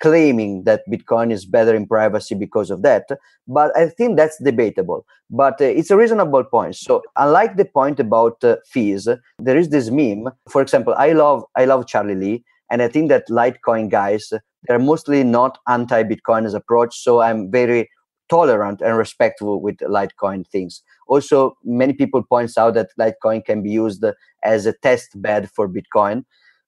claiming that Bitcoin is better in privacy because of that. But I think that's debatable. But it's a reasonable point. So unlike the point about fees, there is this meme. For example, I love Charlie Lee, and I think that Litecoin guys, they're mostly not anti-Bitcoin as approach. So I'm very tolerant and respectful with Litecoin things. Also, many people points out that Litecoin can be used as a test bed for Bitcoin.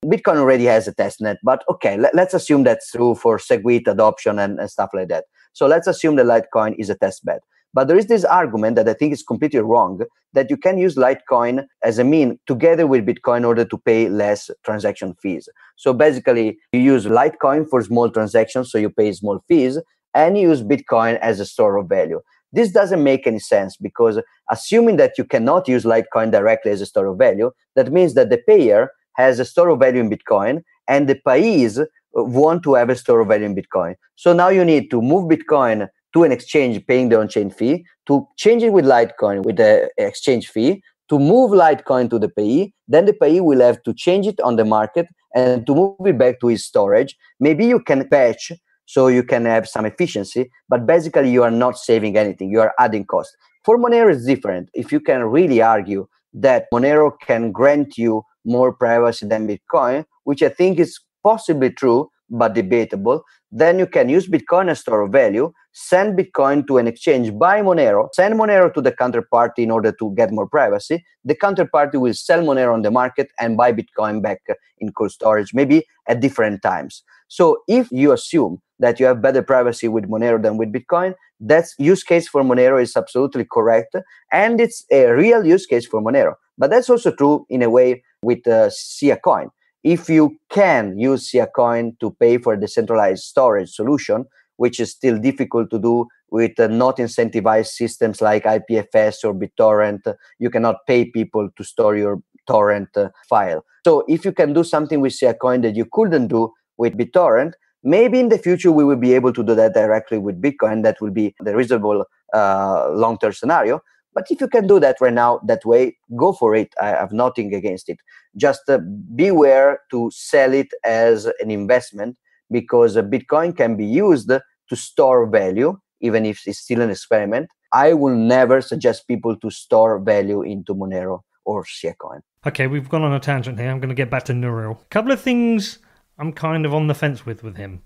Bitcoin already has a test net, but okay, let's assume that's true for SegWit adoption and stuff like that. So let's assume that Litecoin is a test bed. But there is this argument that I think is completely wrong, that you can use Litecoin as a mean together with Bitcoin in order to pay less transaction fees. So basically, you use Litecoin for small transactions, so you pay small fees, and you use Bitcoin as a store of value. This doesn't make any sense, because assuming that you cannot use Litecoin directly as a store of value, that means that the payer has a store of value in Bitcoin and the payees want to have a store of value in Bitcoin. So now you need to move Bitcoin to an exchange paying the on-chain fee, to change it with Litecoin with the exchange fee, to move Litecoin to the payee. Then the payee will have to change it on the market and to move it back to his storage. Maybe you can patch so you can have some efficiency, but basically you are not saving anything. You are adding cost. For Monero, it's different. If you can really argue that Monero can grant you more privacy than Bitcoin, which I think is possibly true, but debatable, then you can use Bitcoin as store of value, send Bitcoin to an exchange, buy Monero, send Monero to the counterparty in order to get more privacy. The counterparty will sell Monero on the market and buy Bitcoin back in cold storage, maybe at different times. So if you assume that you have better privacy with Monero than with Bitcoin, that's use case for Monero is absolutely correct. And it's a real use case for Monero. But that's also true in a way with SIA coin. If you can use SIA coin to pay for a decentralized storage solution, which is still difficult to do with not incentivized systems like IPFS or BitTorrent, you cannot pay people to store your torrent file. So if you can do something with SIA coin that you couldn't do with BitTorrent, maybe in the future we will be able to do that directly with Bitcoin. That will be the reasonable long-term scenario. But if you can do that right now that way, go for it. I have nothing against it. Just beware to sell it as an investment, because Bitcoin can be used to store value, even if it's still an experiment. I will never suggest people to store value into Monero or SIA coin. Okay, we've gone on a tangent here. I'm going to get back to Nouriel. A couple of things I'm kind of on the fence with him.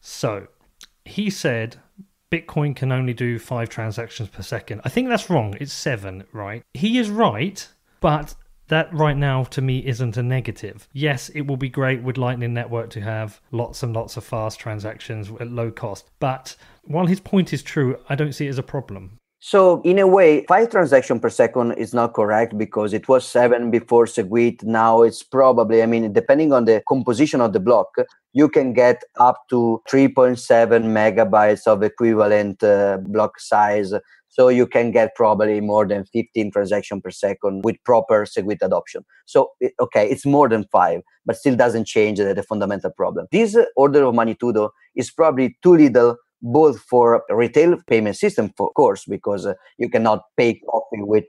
So he said Bitcoin can only do 5 transactions per second. I think that's wrong. It's 7, right? He is right, but that right now to me isn't a negative. Yes, it will be great with Lightning Network to have lots and lots of fast transactions at low cost. But while his point is true, I don't see it as a problem. So in a way, 5 transactions per second is not correct, because it was 7 before SegWit. Now it's probably, depending on the composition of the block, you can get up to 3.7 megabytes of equivalent block size. So you can get probably more than 15 transactions per second with proper SegWit adoption. So, okay, it's more than 5, but still doesn't change the fundamental problem. This order of magnitude is probably too little, both for a retail payment system, of course, because you cannot pay coffee with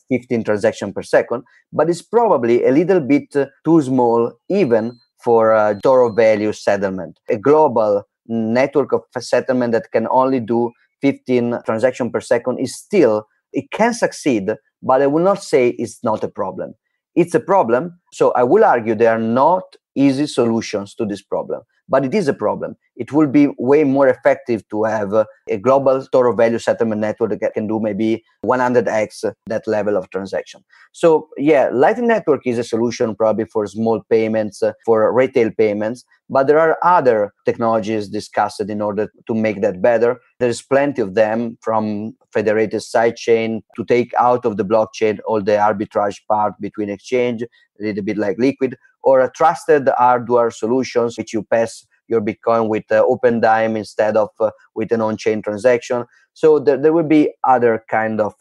15 transactions per second, but it's probably a little bit too small even for store of value settlement. A global network of settlement that can only do 15 transactions per second is still, it can succeed, but I will not say it's not a problem. It's a problem. So I will argue there are not easy solutions to this problem, but it is a problem. It will be way more effective to have a global store of value settlement network that can do maybe 100x that level of transaction. So yeah, Lightning Network is a solution probably for small payments, for retail payments, but there are other technologies discussed in order to make that better. There's plenty of them, from federated sidechain to take out of the blockchain all the arbitrage part between exchange, a little bit like Liquid, or a trusted hardware solutions, which you pass your Bitcoin with open dime instead of with an on-chain transaction. So there will be other kind of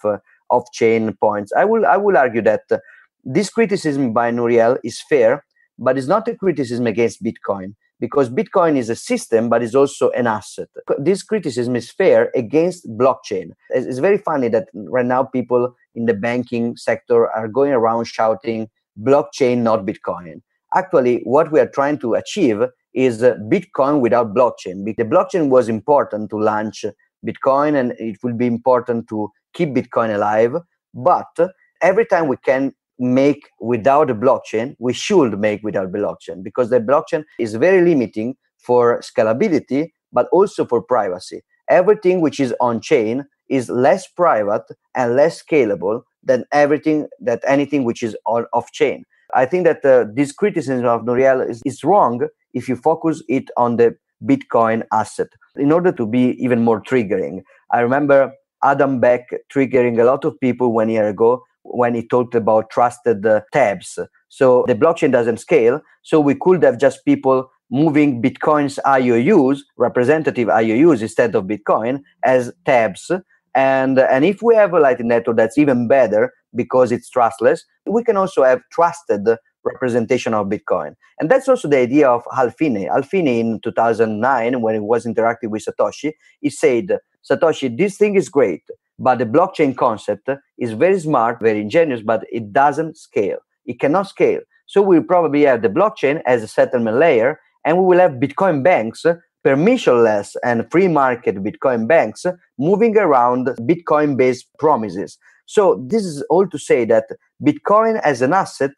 off-chain points. I will argue that this criticism by Nouriel is fair, but it's not a criticism against Bitcoin, because Bitcoin is a system, but is also an asset. This criticism is fair against blockchain. It's very funny that right now people in the banking sector are going around shouting blockchain, not Bitcoin. Actually, what we are trying to achieve is Bitcoin without blockchain. The blockchain was important to launch Bitcoin, and it will be important to keep Bitcoin alive. But every time we can make without a blockchain, we should make without blockchain, because the blockchain is very limiting for scalability, but also for privacy. Everything which is on chain is less private and less scalable than anything which is off chain. I think that this criticism of Nouriel is wrong if you focus it on the Bitcoin asset. In order to be even more triggering, I remember Adam Beck triggering a lot of people 1 year ago when he talked about trusted tabs. So the blockchain doesn't scale, so we could have just people moving Bitcoin's IOUs, representative IOUs, instead of Bitcoin as tabs. And if we have a Lightning Network, that's even better because it's trustless. We can also have trusted representation of Bitcoin. And that's also the idea of Hal Finney. Hal Finney in 2009, when he was interacting with Satoshi, he said, Satoshi, this thing is great, but the blockchain concept is very smart, very ingenious, but it doesn't scale. It cannot scale. So we'll probably have the blockchain as a settlement layer, and we will have Bitcoin banks, permissionless and free market Bitcoin banks, moving around Bitcoin-based promises. So this is all to say that Bitcoin as an asset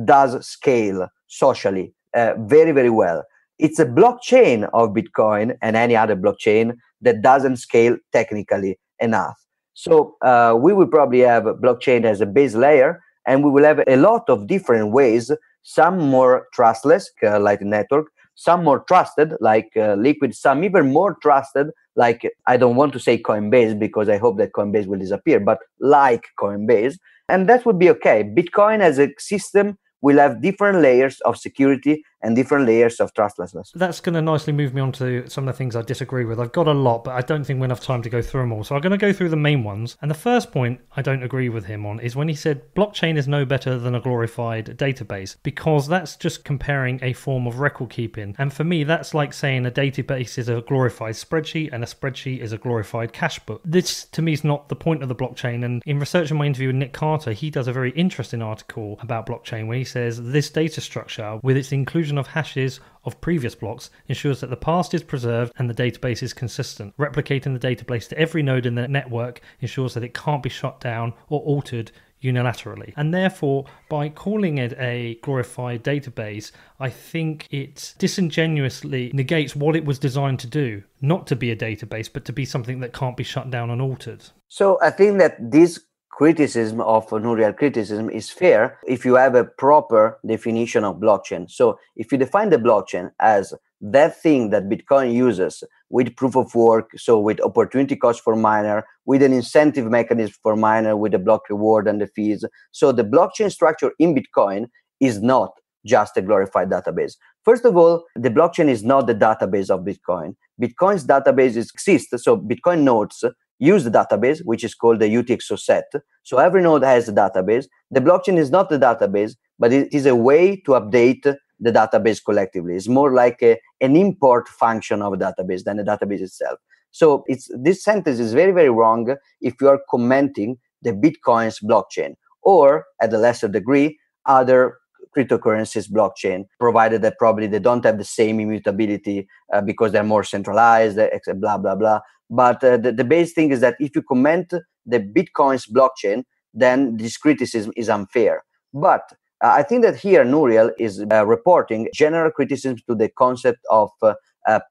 does scale socially very, very well. It's a blockchain of Bitcoin and any other blockchain that doesn't scale technically enough. So we will probably have blockchain as a base layer, and we will have a lot of different ways, some more trustless, like the network, some more trusted, like Liquid, some even more trusted, like, I don't want to say Coinbase because I hope that Coinbase will disappear, but like Coinbase. And that would be okay. Bitcoin as a system will have different layers of security and different layers of trustlessness. That's going to nicely move me on to some of the things I disagree with. I've got a lot, but I don't think we have enough time to go through them all. So I'm going to go through the main ones. And the first point I don't agree with him on is when he said blockchain is no better than a glorified database, because that's just comparing a form of record keeping. And for me, that's like saying a database is a glorified spreadsheet and a spreadsheet is a glorified cash book. This, to me, is not the point of the blockchain. And in researching my interview with Nick Carter, he does a very interesting article about blockchain where he says this data structure, with its inclusion of hashes of previous blocks, ensures that the past is preserved and the database is consistent. Replicating the database to every node in the network ensures that it can't be shut down or altered unilaterally. And therefore, by calling it a glorified database, I think it disingenuously negates what it was designed to do, not to be a database, but to be something that can't be shut down and altered. So I think that this criticism of Nouriel criticism is fair if you have a proper definition of blockchain. So if you define the blockchain as that thing that Bitcoin uses with proof of work, so with opportunity cost for miner, with an incentive mechanism for miner, with the block reward and the fees. So the blockchain structure in Bitcoin is not just a glorified database. First of all, the blockchain is not the database of Bitcoin. Bitcoin's database exists, so Bitcoin nodes use the database, which is called the UTXO set. So every node has a database. The blockchain is not the database, but it is a way to update the database collectively. It's more like an import function of a database than the database itself. So this sentence is very, very wrong if you are commenting the Bitcoin's blockchain, or at a lesser degree, other cryptocurrencies blockchain, provided that probably they don't have the same immutability because they're more centralized, blah, blah, blah. But the base thing is that if you comment the Bitcoin's blockchain, then this criticism is unfair. But I think that here Nouriel is reporting general criticism to the concept of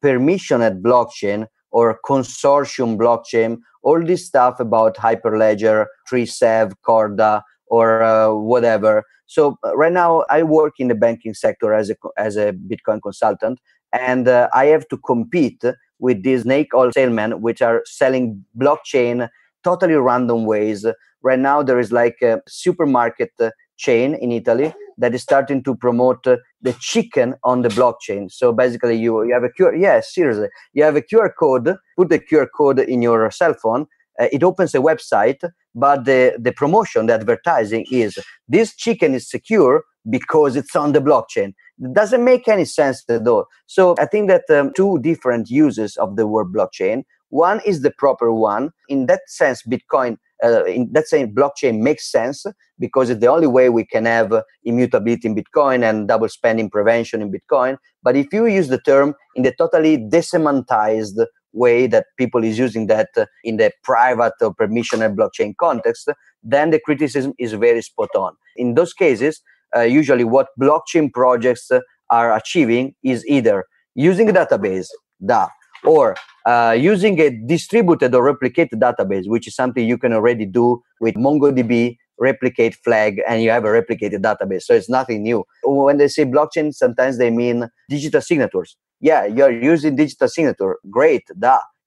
permissioned blockchain or consortium blockchain, all this stuff about Hyperledger, TreeSev, Corda, or whatever. So right now I work in the banking sector as a Bitcoin consultant, and I have to compete with these snake oil salesmen, which are selling blockchain totally random ways. Right now there is like a supermarket chain in Italy that is starting to promote the chicken on the blockchain. So basically you have a QR, yes, seriously, you have a QR code, put the QR code in your cell phone, it opens a website, but the promotion, the advertising is, this chicken is secure because it's on the blockchain. It doesn't make any sense at all. So I think that two different uses of the word blockchain. One is the proper one. In that sense, Bitcoin That's saying blockchain makes sense because it's the only way we can have immutability in Bitcoin and double spending prevention in Bitcoin. But if you use the term in the totally desemantized way that people is using that in the private or permissioned blockchain context, then the criticism is very spot on. In those cases, usually what blockchain projects are achieving is either using a database, or using a distributed or replicated database, which is something you can already do with MongoDB, replicate flag, and you have a replicated database. So it's nothing new. When they say blockchain, sometimes they mean digital signatures. Yeah, you're using digital signature. Great,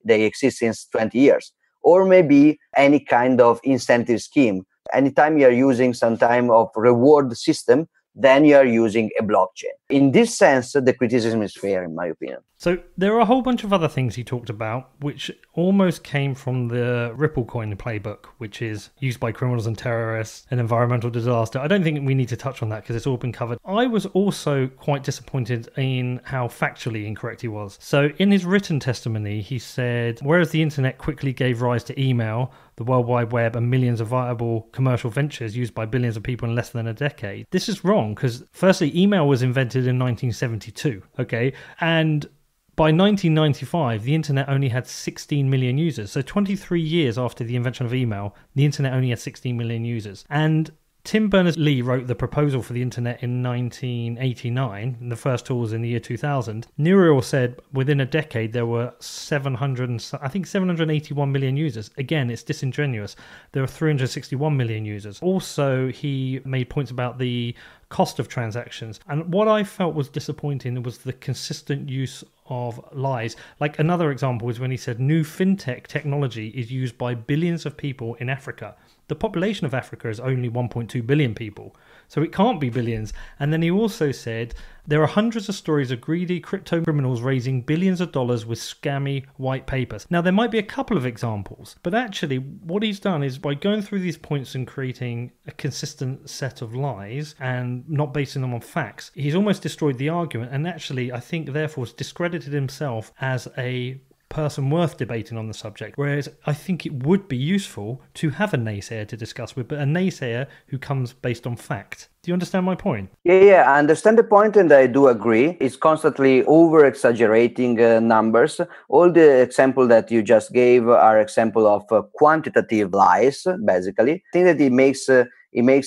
they exist since 20 years. Or maybe any kind of incentive scheme. Anytime you're using some type of reward system, then you're using a blockchain. In this sense, the criticism is fair, in my opinion. So there are a whole bunch of other things he talked about, which almost came from the Ripple coin playbook, which is used by criminals and terrorists, an environmental disaster. I don't think we need to touch on that because it's all been covered. I was also quite disappointed in how factually incorrect he was. So in his written testimony, he said, whereas the internet quickly gave rise to email, the World Wide Web, and millions of viable commercial ventures used by billions of people in less than a decade. This is wrong because, firstly, email was invented in 1972, okay? And by 1995, the internet only had 16 million users. So 23 years after the invention of email, the internet only had 16 million users. And Tim Berners-Lee wrote the proposal for the internet in 1989, and the first tools in the year 2000. Nouriel said within a decade there were 781 million users. Again, it's disingenuous. There are 361 million users. Also, he made points about the cost of transactions. And what I felt was disappointing was the consistent use of lies. Like another example was when he said new fintech technology is used by billions of people in Africa. The population of Africa is only 1.2 billion people, so it can't be billions. And then he also said there are hundreds of stories of greedy crypto criminals raising billions of dollars with scammy white papers. Now, there might be a couple of examples, but actually what he's done is by going through these points and creating a consistent set of lies and not basing them on facts, he's almost destroyed the argument, and actually I think therefore has discredited himself as a person worth debating on the subject, whereas I think it would be useful to have a naysayer to discuss with, but a naysayer who comes based on fact. Do you understand my point? Yeah, I understand the point, and I do agree. It's constantly over-exaggerating numbers. All the example that you just gave are example of quantitative lies, basically. I think that it makes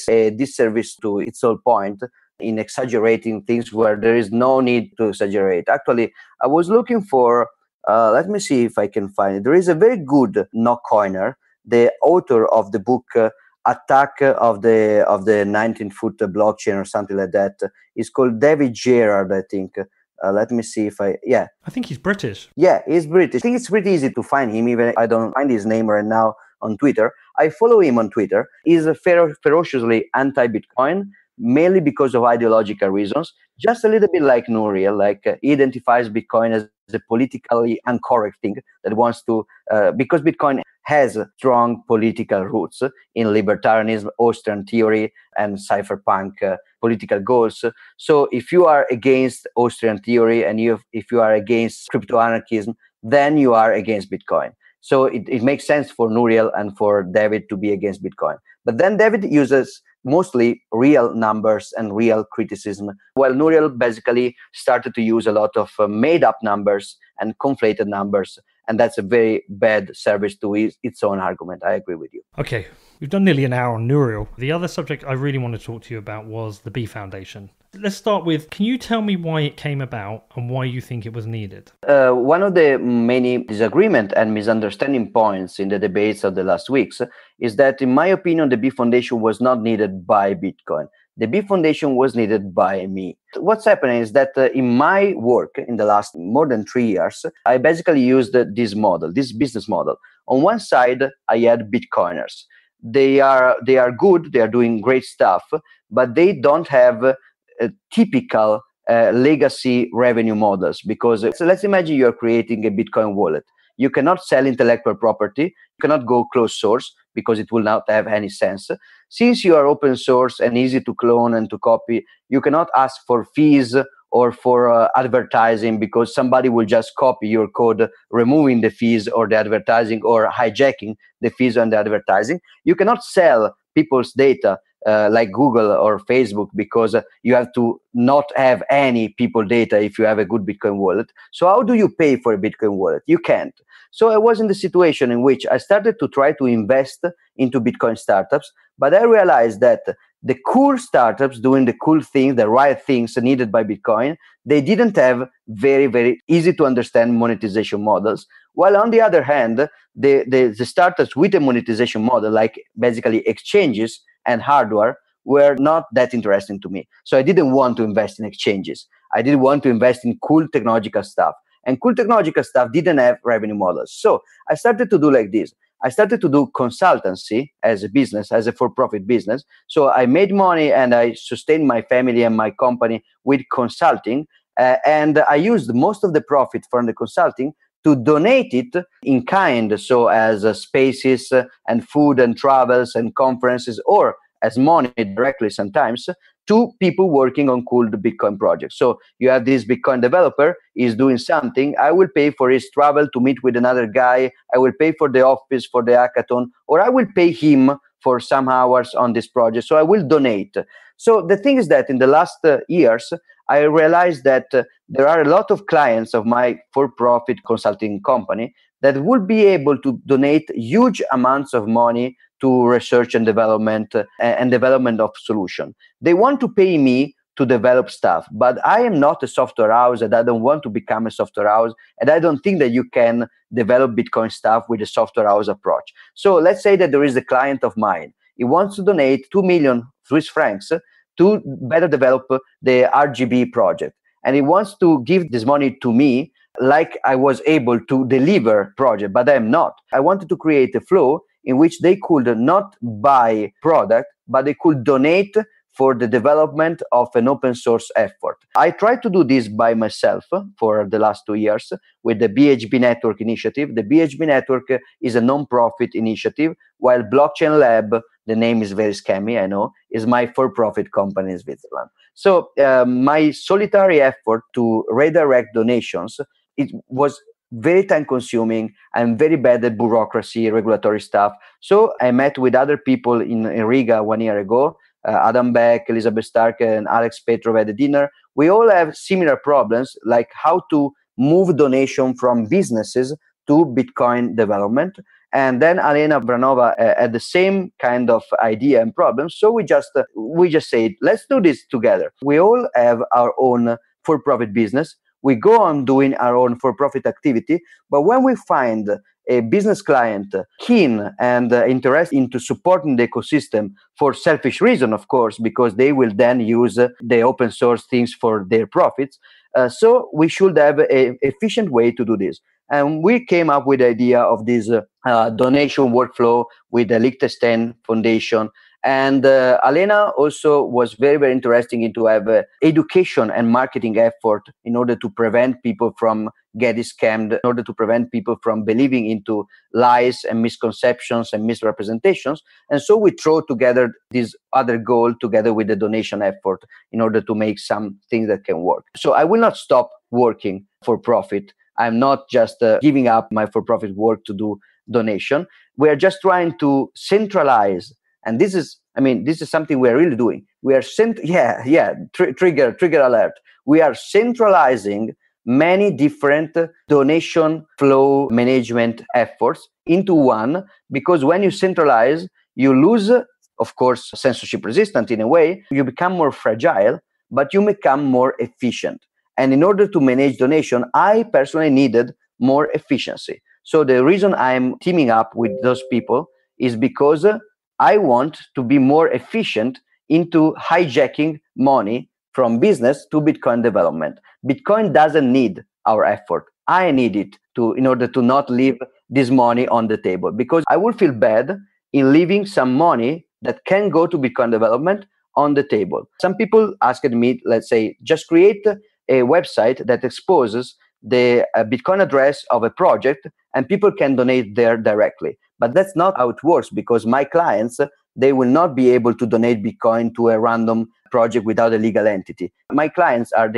a disservice to its whole point in exaggerating things where there is no need to exaggerate. Actually, I was looking for let me see if I can find it. There is a very good no-coiner, the author of the book Attack of the 19-foot blockchain or something like that. Is called David Gerard, I think. Let me see if I think he's British. Yeah, he's British. I think it's pretty easy to find him, even I don't find his name right now on Twitter. I follow him on Twitter. He's ferociously anti-Bitcoin, mainly because of ideological reasons. Just a little bit like Nouriel, he identifies Bitcoin as a politically incorrect thing that wants to, because Bitcoin has strong political roots in libertarianism, Austrian theory, and cypherpunk political goals. So if you are against Austrian theory and if you are against crypto anarchism, then you are against Bitcoin. So it makes sense for Nouriel and for David to be against Bitcoin. But then David uses mostly real numbers and real criticism, while Nouriel basically started to use a lot of made-up numbers and conflated numbers, and that's a very bad service to its own argument. I agree with you. Okay, we've done nearly an hour on Nouriel. The other subject I really want to talk to you about was the B Foundation. Let's start with, can you tell me why it came about and why you think it was needed? One of the many disagreement and misunderstanding points in the debates of the last weeks is that, in my opinion, the B Foundation was not needed by Bitcoin. The B Foundation was needed by me. What's happening is that in my work in the last more than 3 years, I basically used this model, this business model. On one side, I had Bitcoiners. They are good, they are doing great stuff, but they don't have typical legacy revenue models, because so let's imagine you're creating a Bitcoin wallet. You cannot sell intellectual property, you cannot go closed source because it will not have any sense. Since you are open source and easy to clone and to copy, you cannot ask for fees or for advertising, because somebody will just copy your code, removing the fees or the advertising, or hijacking the fees on the advertising. You cannot sell people's data like Google or Facebook, because you have to not have any people data if you have a good Bitcoin wallet. So how do you pay for a Bitcoin wallet? You can't. So I was in the situation in which I started to try to invest into Bitcoin startups, but I realized that the cool startups doing the cool things, the right things needed by Bitcoin, they didn't have very, very easy to understand monetization models. While on the other hand, the startups with a monetization model, like basically exchanges and hardware, were not that interesting to me. So I didn't want to invest in exchanges. I didn't want to invest in cool technological stuff. And cool technological stuff didn't have revenue models. So I started to do like this. I started to do consultancy as a business, as a for-profit business. So I made money and I sustained my family and my company with consulting. And I used most of the profit from the consulting to donate it in kind, so as spaces and food and travels and conferences, or as money directly sometimes, to people working on cool Bitcoin projects. So you have this Bitcoin developer is doing something. I will pay for his travel to meet with another guy. I will pay for the office for the hackathon, or I will pay him for some hours on this project. So I will donate. So the thing is that in the last years, I realized that there are a lot of clients of my for-profit consulting company that would be able to donate huge amounts of money to research and development of solution. They want to pay me to develop stuff, but I am not a software house, and I don't want to become a software house, and I don't think that you can develop Bitcoin stuff with a software house approach. So let's say that there is a client of mine. He wants to donate 2 million Swiss francs to better develop the RGB project. And he wants to give this money to me like I was able to deliver project, but I am not. I wanted to create a flow in which they could not buy product, but they could donate for the development of an open source effort. I tried to do this by myself for the last 2 years with the BHB Network initiative. The BHB Network is a non-profit initiative, while Blockchain Lab, the name is very scammy, I know, is my for-profit company in Switzerland. So my solitary effort to redirect donations, it was very time consuming. I'm very bad at bureaucracy, regulatory stuff. So I met with other people in Riga 1 year ago, Adam Beck, Elizabeth Stark, and Alex Petrov at the dinner. We all have similar problems, like how to move donation from businesses to Bitcoin development. And then Alena Branova had the same kind of idea and problem. So we just said, let's do this together. We all have our own for-profit business. We go on doing our own for-profit activity. But when we find a business client keen and interested into supporting the ecosystem for selfish reason, of course, because they will then use the open source things for their profits. So we should have an efficient way to do this. And we came up with the idea of this donation workflow with the Liechtenstein Foundation. And Alena also was very, very interesting into have education and marketing effort in order to prevent people from getting scammed, in order to prevent people from believing into lies and misconceptions and misrepresentations. And so we throw together this other goal together with the donation effort in order to make some things that can work. So I will not stop working for profit. I'm not just giving up my for-profit work to do donation. We are just trying to centralize. And this is something we are really doing. We are trigger alert. We are centralizing many different donation flow management efforts into one, because when you centralize, you lose, of course, censorship resistant in a way. You become more fragile, but you become more efficient. And in order to manage donation, I personally needed more efficiency. So the reason I'm teaming up with those people is because I want to be more efficient into hijacking money from business to Bitcoin development. Bitcoin doesn't need our effort. I need it in order to not leave this money on the table, because I would feel bad in leaving some money that can go to Bitcoin development on the table. Some people asked me, let's say, just create a website that exposes the Bitcoin address of a project and people can donate there directly. But that's not how it works, because my clients, they will not be able to donate Bitcoin to a random project without a legal entity. My clients are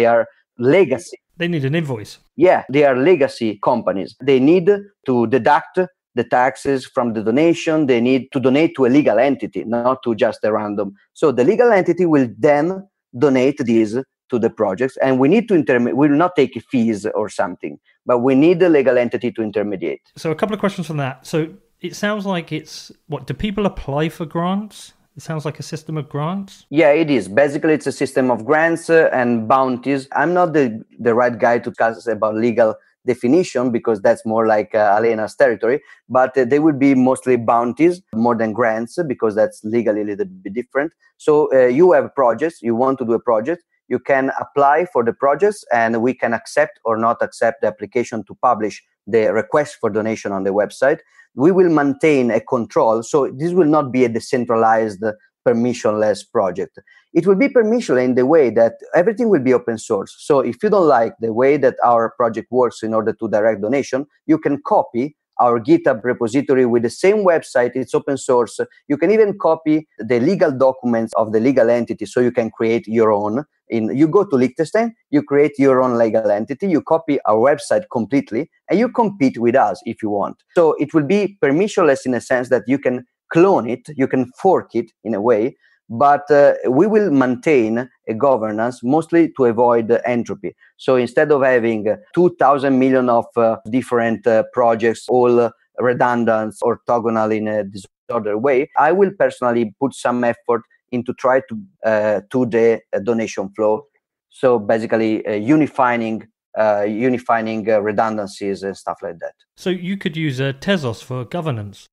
legacy. They need an invoice. Yeah, they are legacy companies. They need to deduct the taxes from the donation. They need to donate to a legal entity, not to just a random. So the legal entity will then donate these to the projects, and we need to we will not take fees or something, but we need the legal entity to intermediate. So a couple of questions from that. So it sounds like it's, what, do people apply for grants? It sounds like a system of grants. Yeah, it is. Basically, it's a system of grants and bounties. I'm not the right guy to discuss about legal definition because that's more like Alena's territory, but they will be mostly bounties more than grants because that's legally a little bit different. So you have projects, you want to do a project, you can apply for the projects and we can accept or not accept the application to publish the request for donation on the website. We will maintain a control. So this will not be a decentralized, permissionless project. It will be permissionless in the way that everything will be open source. So if you don't like the way that our project works in order to direct donation, you can copy our GitHub repository with the same website. It's open source. You can even copy the legal documents of the legal entity so you can create your own. You go to Liechtenstein, you create your own legal entity, you copy our website completely, and you compete with us if you want. So it will be permissionless in a sense that you can clone it, you can fork it in a way, but we will maintain a governance mostly to avoid entropy. So instead of having 2,000 million of different projects, all redundant, orthogonal in a disordered way, I will personally put some effort into try to the donation flow. So basically unifying redundancies and stuff like that. So you could use Tezos for governance.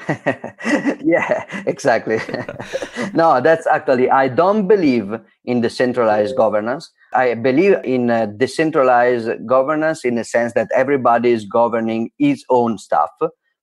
Yeah, exactly. No, that's actually, I don't believe in decentralized governance. I believe in decentralized governance in the sense that everybody is governing his own stuff,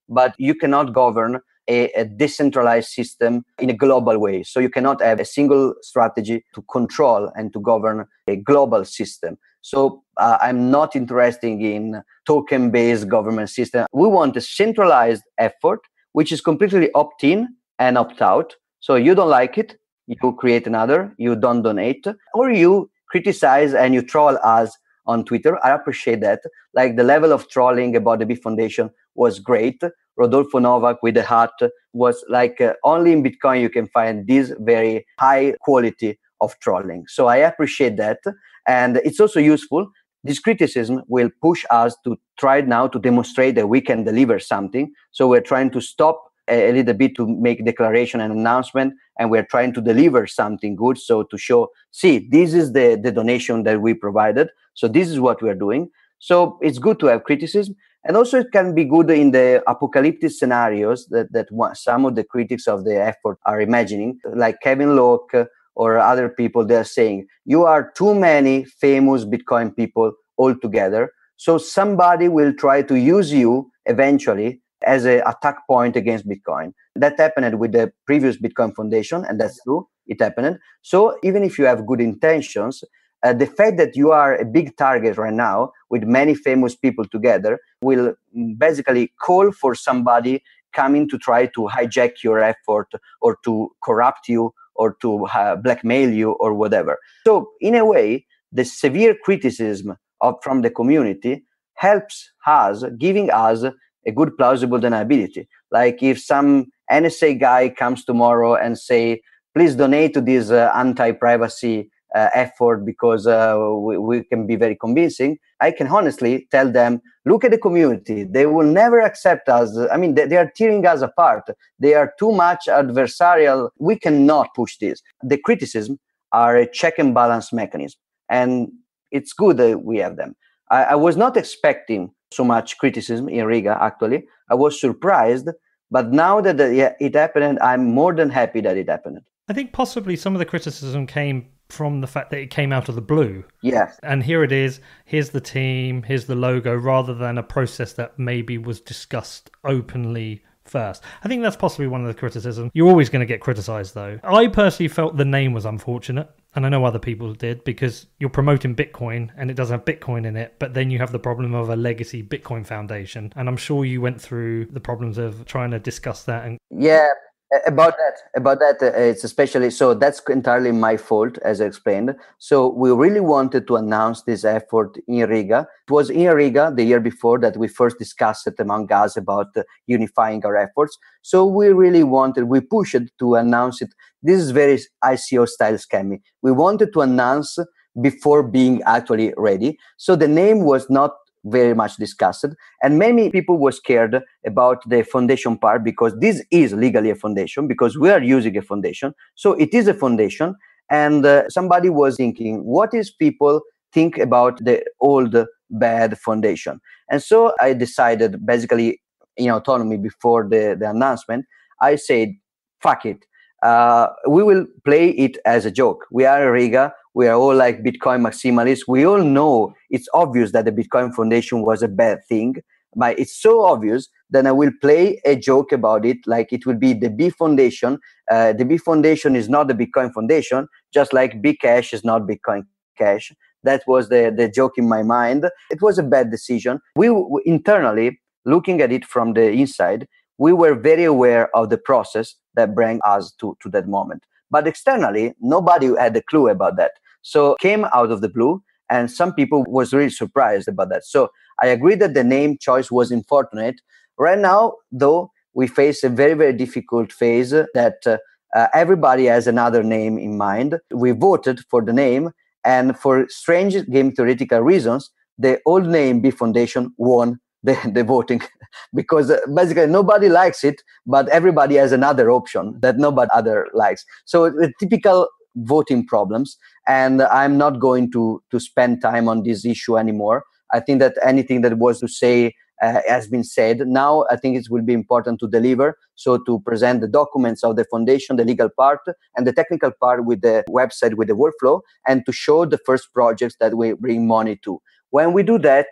but you cannot govern a decentralized system in a global way. So you cannot have a single strategy to control and to govern a global system. So I'm not interested in token-based government system. We want a centralized effort, which is completely opt-in and opt-out. So you don't like it, you create another, you don't donate, or you criticize and you troll us on Twitter. I appreciate that. Like the level of trolling about the B Foundation was great. Rodolfo Novak with the hat was like only in Bitcoin you can find this very high quality of trolling. So I appreciate that. And it's also useful. This criticism will push us to try now to demonstrate that we can deliver something. So we're trying to stop a little bit to make declaration and announcement, and we're trying to deliver something good. So to show, see, this is the donation that we provided. So this is what we're doing. So it's good to have criticism. And also it can be good in the apocalyptic scenarios that some of the critics of the effort are imagining, like Kevin Locke or other people. They're saying, you are too many famous Bitcoin people all together. So somebody will try to use you eventually as an attack point against Bitcoin. That happened with the previous Bitcoin Foundation, and that's true. It happened. So even if you have good intentions, the fact that you are a big target right now with many famous people together will basically call for somebody coming to try to hijack your effort or to corrupt you or to blackmail you or whatever. So in a way, the severe criticism from the community helps us, giving us a good plausible deniability. Like if some NSA guy comes tomorrow and say, please donate to this anti-privacy effort because we can be very convincing, I can honestly tell them, look at the community. They will never accept us. I mean, they are tearing us apart. They are too much adversarial. We cannot push this. The criticism are a check and balance mechanism. And it's good that we have them. I was not expecting so much criticism in Riga, actually. I was surprised. But now that it happened, I'm more than happy that it happened. I think possibly some of the criticism came from the fact that it came out of the blue. Yes. And here it is, here's the team, here's the logo, rather than a process that maybe was discussed openly first. I think that's possibly one of the criticisms. You're always going to get criticized, though. I personally felt the name was unfortunate, and I know other people did, because you're promoting Bitcoin and it doesn't have Bitcoin in it, but then you have the problem of a legacy Bitcoin foundation. And I'm sure you went through the problems of trying to discuss that. And yeah. About that, it's especially so that's entirely my fault, as I explained. So we really wanted to announce this effort in Riga. It was in Riga the year before that we first discussed it among us about unifying our efforts. So we pushed to announce it. This is very ICO style scammy. We wanted to announce before being actually ready. So the name was not very much discussed, and many people were scared about the foundation part, because this is legally a foundation, because we are using a foundation, so it is a foundation. And somebody was thinking, what is people think about the old bad foundation? And so I decided, basically in autonomy, before the announcement, I said, fuck it, we will play it as a joke. We are Riga. We are all like Bitcoin maximalists. We all know it's obvious that the Bitcoin Foundation was a bad thing, but it's so obvious that I will play a joke about it, like it will be the B Foundation. The B Foundation is not the Bitcoin Foundation, just like Bcash is not Bitcoin Cash. That was the joke in my mind. It was a bad decision. We internally, looking at it from the inside, we were very aware of the process that brought us to that moment. But externally, nobody had a clue about that. So came out of the blue, and some people was really surprised about that. So I agree that the name choice was unfortunate. Right now, though, we face a very, very difficult phase that everybody has another name in mind. We voted for the name, and for strange game theoretical reasons, the old name B Foundation won the voting because basically nobody likes it, but everybody has another option that nobody other likes. So typical voting problems, and I'm not going to spend time on this issue anymore. I think that anything that was to say has been said. Now I think it will be important to deliver, so to present the documents of the foundation, the legal part and the technical part with the website, with the workflow, and to show the first projects that we bring money to. When we do that,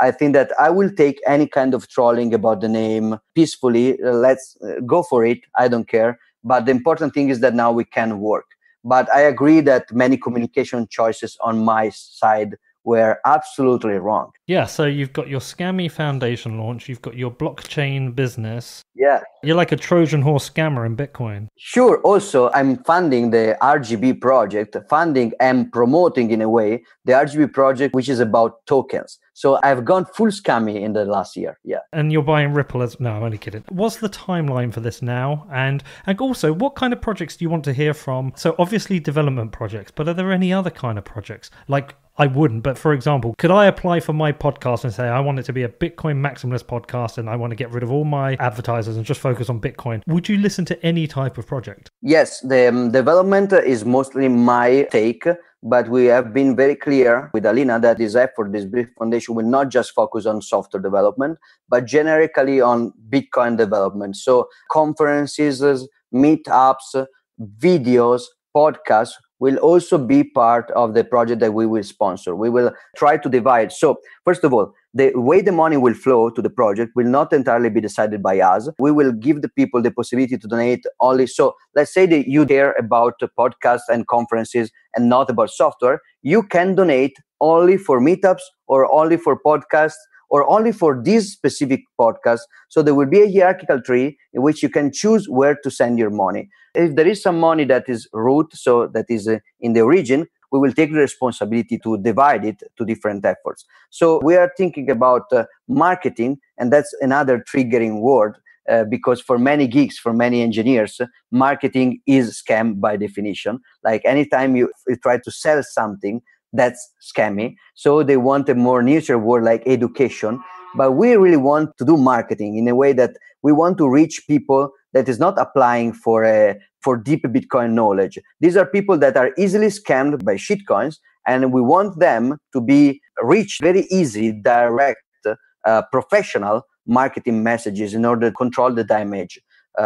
I think that I will take any kind of trolling about the name peacefully. Let's go for it. I don't care. But the important thing is that now we can work. But I agree that many communication choices on my side were absolutely wrong. Yeah, so you've got your scammy foundation launch, you've got your blockchain business. Yeah. You're like a Trojan horse scammer in Bitcoin. Sure. Also, I'm funding the RGB project, funding and promoting in a way the RGB project, which is about tokens. So I've gone full scammy in the last year. Yeah. And you're buying Ripple as... No, I'm only kidding. What's the timeline for this now? And also, what kind of projects do you want to hear from? So obviously development projects, but are there any other kind of projects? Like, I wouldn't, but for example, could I apply for my podcast and say, I want it to be a Bitcoin maximalist podcast and I want to get rid of all my advertisers and just focus on Bitcoin? Would you listen to any type of project? Yes, the development is mostly my take, but we have been very clear with Alina that this effort, this Bitcoin Foundation, will not just focus on software development, but generically on Bitcoin development. So conferences, meetups, videos, podcasts will also be part of the project that we will sponsor. We will try to divide. So first of all, the way the money will flow to the project will not entirely be decided by us. We will give the people the possibility to donate only. So let's say that you care about podcasts and conferences and not about software. You can donate only for meetups or only for podcasts or only for these specific podcasts. So there will be a hierarchical tree in which you can choose where to send your money. If there is some money that is root, so that is in the origin, we will take the responsibility to divide it to different efforts. So we are thinking about marketing, and that's another triggering word because for many geeks, for many engineers, marketing is scam by definition. Like anytime you try to sell something, that's scammy. So they want a more neutral word like education. But we really want to do marketing in a way that we want to reach people that is not applying for deep Bitcoin knowledge. These are people that are easily scammed by shitcoins, and we want them to be reached very easy, direct, professional marketing messages in order to control the damage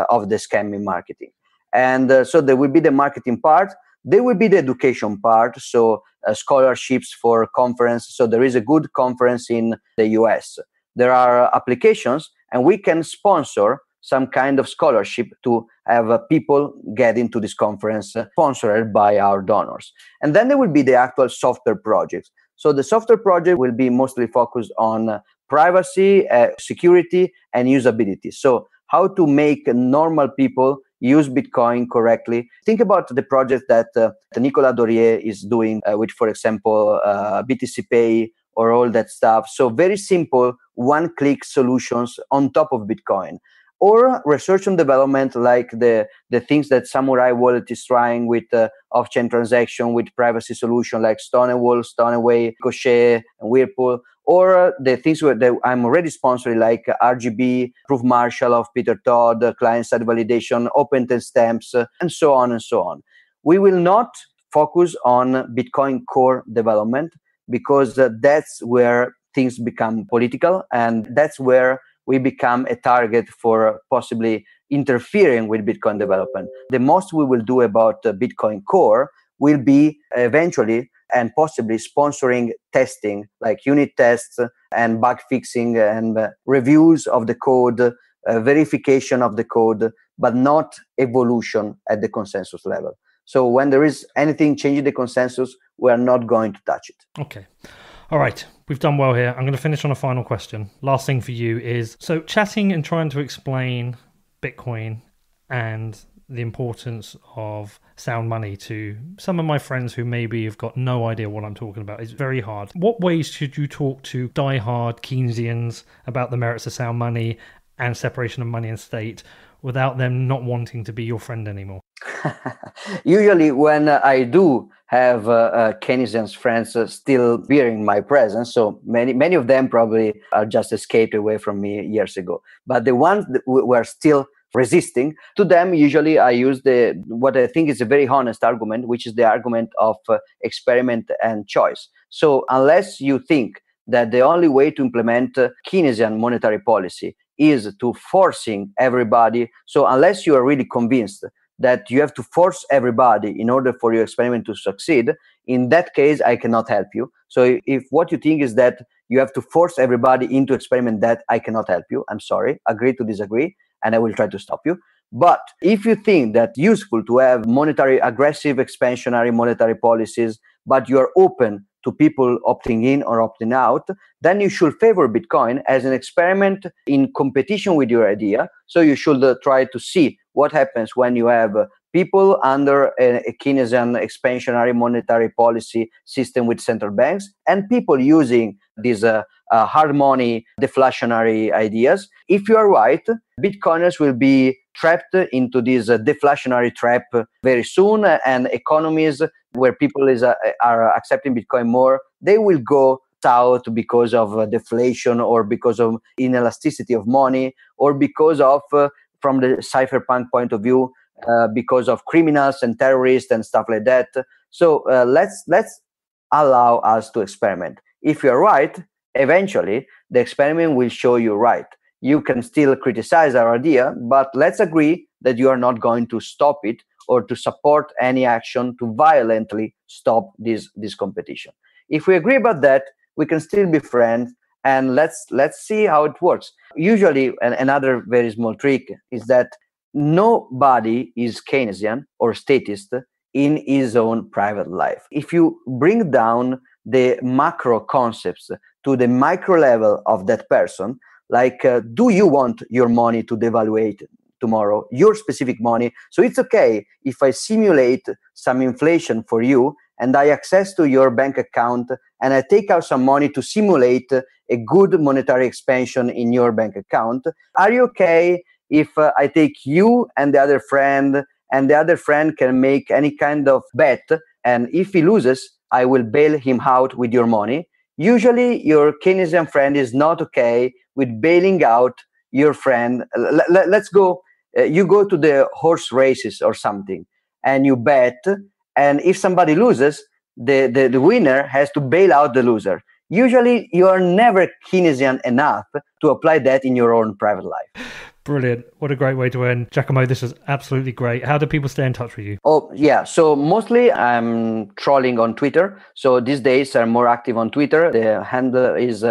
of the scamming marketing. And so there will be the marketing part. There will be the education part, so scholarships for conference. So there is a good conference in the US. There are applications, and we can sponsor some kind of scholarship to have people get into this conference sponsored by our donors. And then there will be the actual software projects. So the software project will be mostly focused on privacy, security, and usability. So how to make normal people use Bitcoin correctly. Think about the project that Nicolas Dorier is doing with, for example, BTC Pay or all that stuff. So very simple, one-click solutions on top of Bitcoin. Or research and development, like the things that Samurai Wallet is trying with off-chain transaction, with privacy solution like Stonewall, Stoneway, Ricochet, and Whirlpool. Or the things that I'm already sponsoring, like RGB, Proof Marshall of Peter Todd, client-side validation, open timestamps, and so on and so on. We will not focus on Bitcoin core development because that's where things become political, and that's where we become a target for possibly interfering with Bitcoin development. The most we will do about Bitcoin core will be eventually and possibly sponsoring testing, like unit tests and bug fixing and reviews of the code, verification of the code, but not evolution at the consensus level. So when there is anything changing the consensus, we are not going to touch it. Okay. All right, we've done well here. I'm going to finish on a final question. Last thing for you is, so chatting and trying to explain Bitcoin and the importance of sound money to some of my friends who maybe have got no idea what I'm talking about is very hard. What ways should you talk to diehard Keynesians about the merits of sound money and separation of money and state without them not wanting to be your friend anymore? Usually when I do have Keynesian friends still bearing my presence, so many of them probably are just escaped away from me years ago. But the ones that were still resisting, to them usually I use what I think is a very honest argument, which is the argument of experiment and choice. So unless you think that the only way to implement Keynesian monetary policy is to forcing everybody, so unless you are really convinced that you have to force everybody in order for your experiment to succeed, in that case, I cannot help you. So if what you think is that you have to force everybody into experiment, that I cannot help you. I'm sorry, agree to disagree, and I will try to stop you. But if you think that useful to have aggressive expansionary monetary policies, but you are open to people opting in or opting out, then you should favor Bitcoin as an experiment in competition with your idea. So you should try to see what happens when you have people under a Keynesian expansionary monetary policy system with central banks and people using these hard money deflationary ideas. If you are right, Bitcoiners will be trapped into this deflationary trap very soon, and economies where people are accepting Bitcoin more, they will go south because of deflation or because of inelasticity of money or because of, from the cypherpunk point of view, because of criminals and terrorists and stuff like that. So let's allow us to experiment. If you're right, eventually the experiment will show you right. You can still criticize our idea, but let's agree that you are not going to stop it or to support any action to violently stop this competition. If we agree about that, we can still be friends, and let's see how it works. Usually, another very small trick is that nobody is Keynesian or statist in his own private life. If you bring down the macro concepts to the micro level of that person, like, do you want your money to devaluate tomorrow, your specific money? So it's okay if I simulate some inflation for you and I access to your bank account and I take out some money to simulate a good monetary expansion in your bank account. Are you okay if I take you and the other friend can make any kind of bet, and if he loses, I will bail him out with your money? Usually your Keynesian friend is not okay with bailing out your friend. Let's go, you go to the horse races or something and you bet, and if somebody loses, the winner has to bail out the loser. Usually you are never Keynesian enough to apply that in your own private life. Brilliant. What a great way to end. Giacomo, this was absolutely great. How do people stay in touch with you? Oh, yeah. So mostly I'm trolling on Twitter. So these days I'm more active on Twitter. The handle is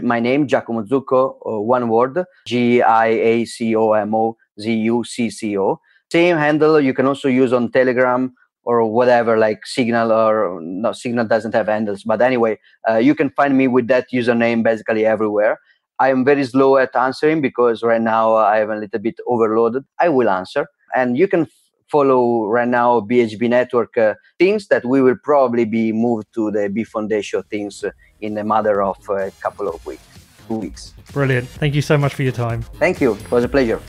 my name, Giacomo Zucco, one word, GIACOMO ZUCCO. Same handle you can also use on Telegram or whatever, like Signal, or no, Signal doesn't have handles. But anyway, you can find me with that username basically everywhere. I am very slow at answering because right now I am a little bit overloaded. I will answer. And you can follow right now BHB Network things that we will probably be moved to the B Foundation things in a matter of a couple of weeks, 2 weeks. Brilliant. Thank you so much for your time. Thank you. It was a pleasure.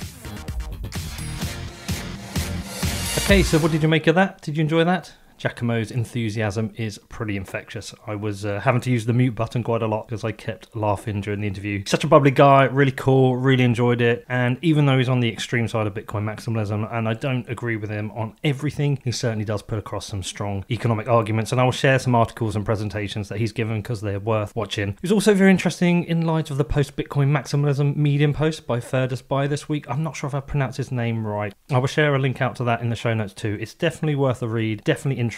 Okay, so what did you make of that? Did you enjoy that? Giacomo's enthusiasm is pretty infectious. I was having to use the mute button quite a lot because I kept laughing during the interview. Such a bubbly guy, really cool, really enjoyed it. And even though he's on the extreme side of Bitcoin maximalism, and I don't agree with him on everything, he certainly does put across some strong economic arguments. And I will share some articles and presentations that he's given because they're worth watching. It was also very interesting in light of the post-Bitcoin maximalism Medium post by Ferdus By this week. I'm not sure if I pronounced his name right. I will share a link out to that in the show notes too. It's definitely worth a read, definitely interesting.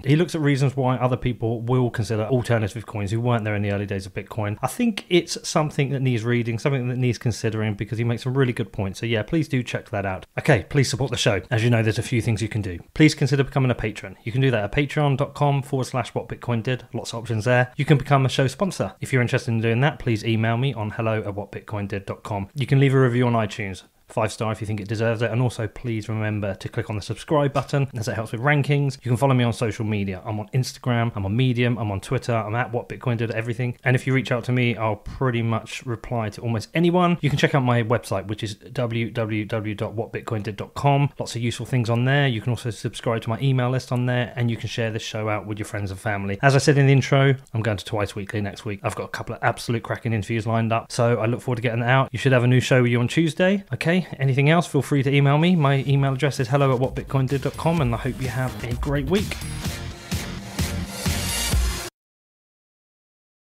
He looks at reasons why other people will consider alternative coins who weren't there in the early days of Bitcoin. I think it's something that needs reading, something that needs considering, because he makes some really good points. So yeah, please do check that out. Okay, please support the show. As you know, there's a few things you can do. Please consider becoming a patron. You can do that at patreon.com/whatbitcoin.did. Lots of options there. You can become a show sponsor. If you're interested in doing that, please email me on hello@whatbitcoindid.com. You can leave a review on iTunes. 5-star if you think it deserves it, and also please remember to click on the subscribe button as it helps with rankings. You can follow me on social media. I'm on Instagram, I'm on Medium, I'm on Twitter, I'm at whatbitcoindid, everything. And if you reach out to me, I'll pretty much reply to almost anyone. You can check out my website, which is www.whatbitcoindid.com. Lots of useful things on there. You can also subscribe to my email list on there, and you can share this show out with your friends and family. As I said in the intro, I'm going to Twice Weekly next week. I've got a couple of absolute cracking interviews lined up, so I look forward to getting that out. You should have a new show with you on Tuesday. Okay, anything else, feel free to email me. My email address is hello@whatbitcoindid.com, and I hope you have a great week.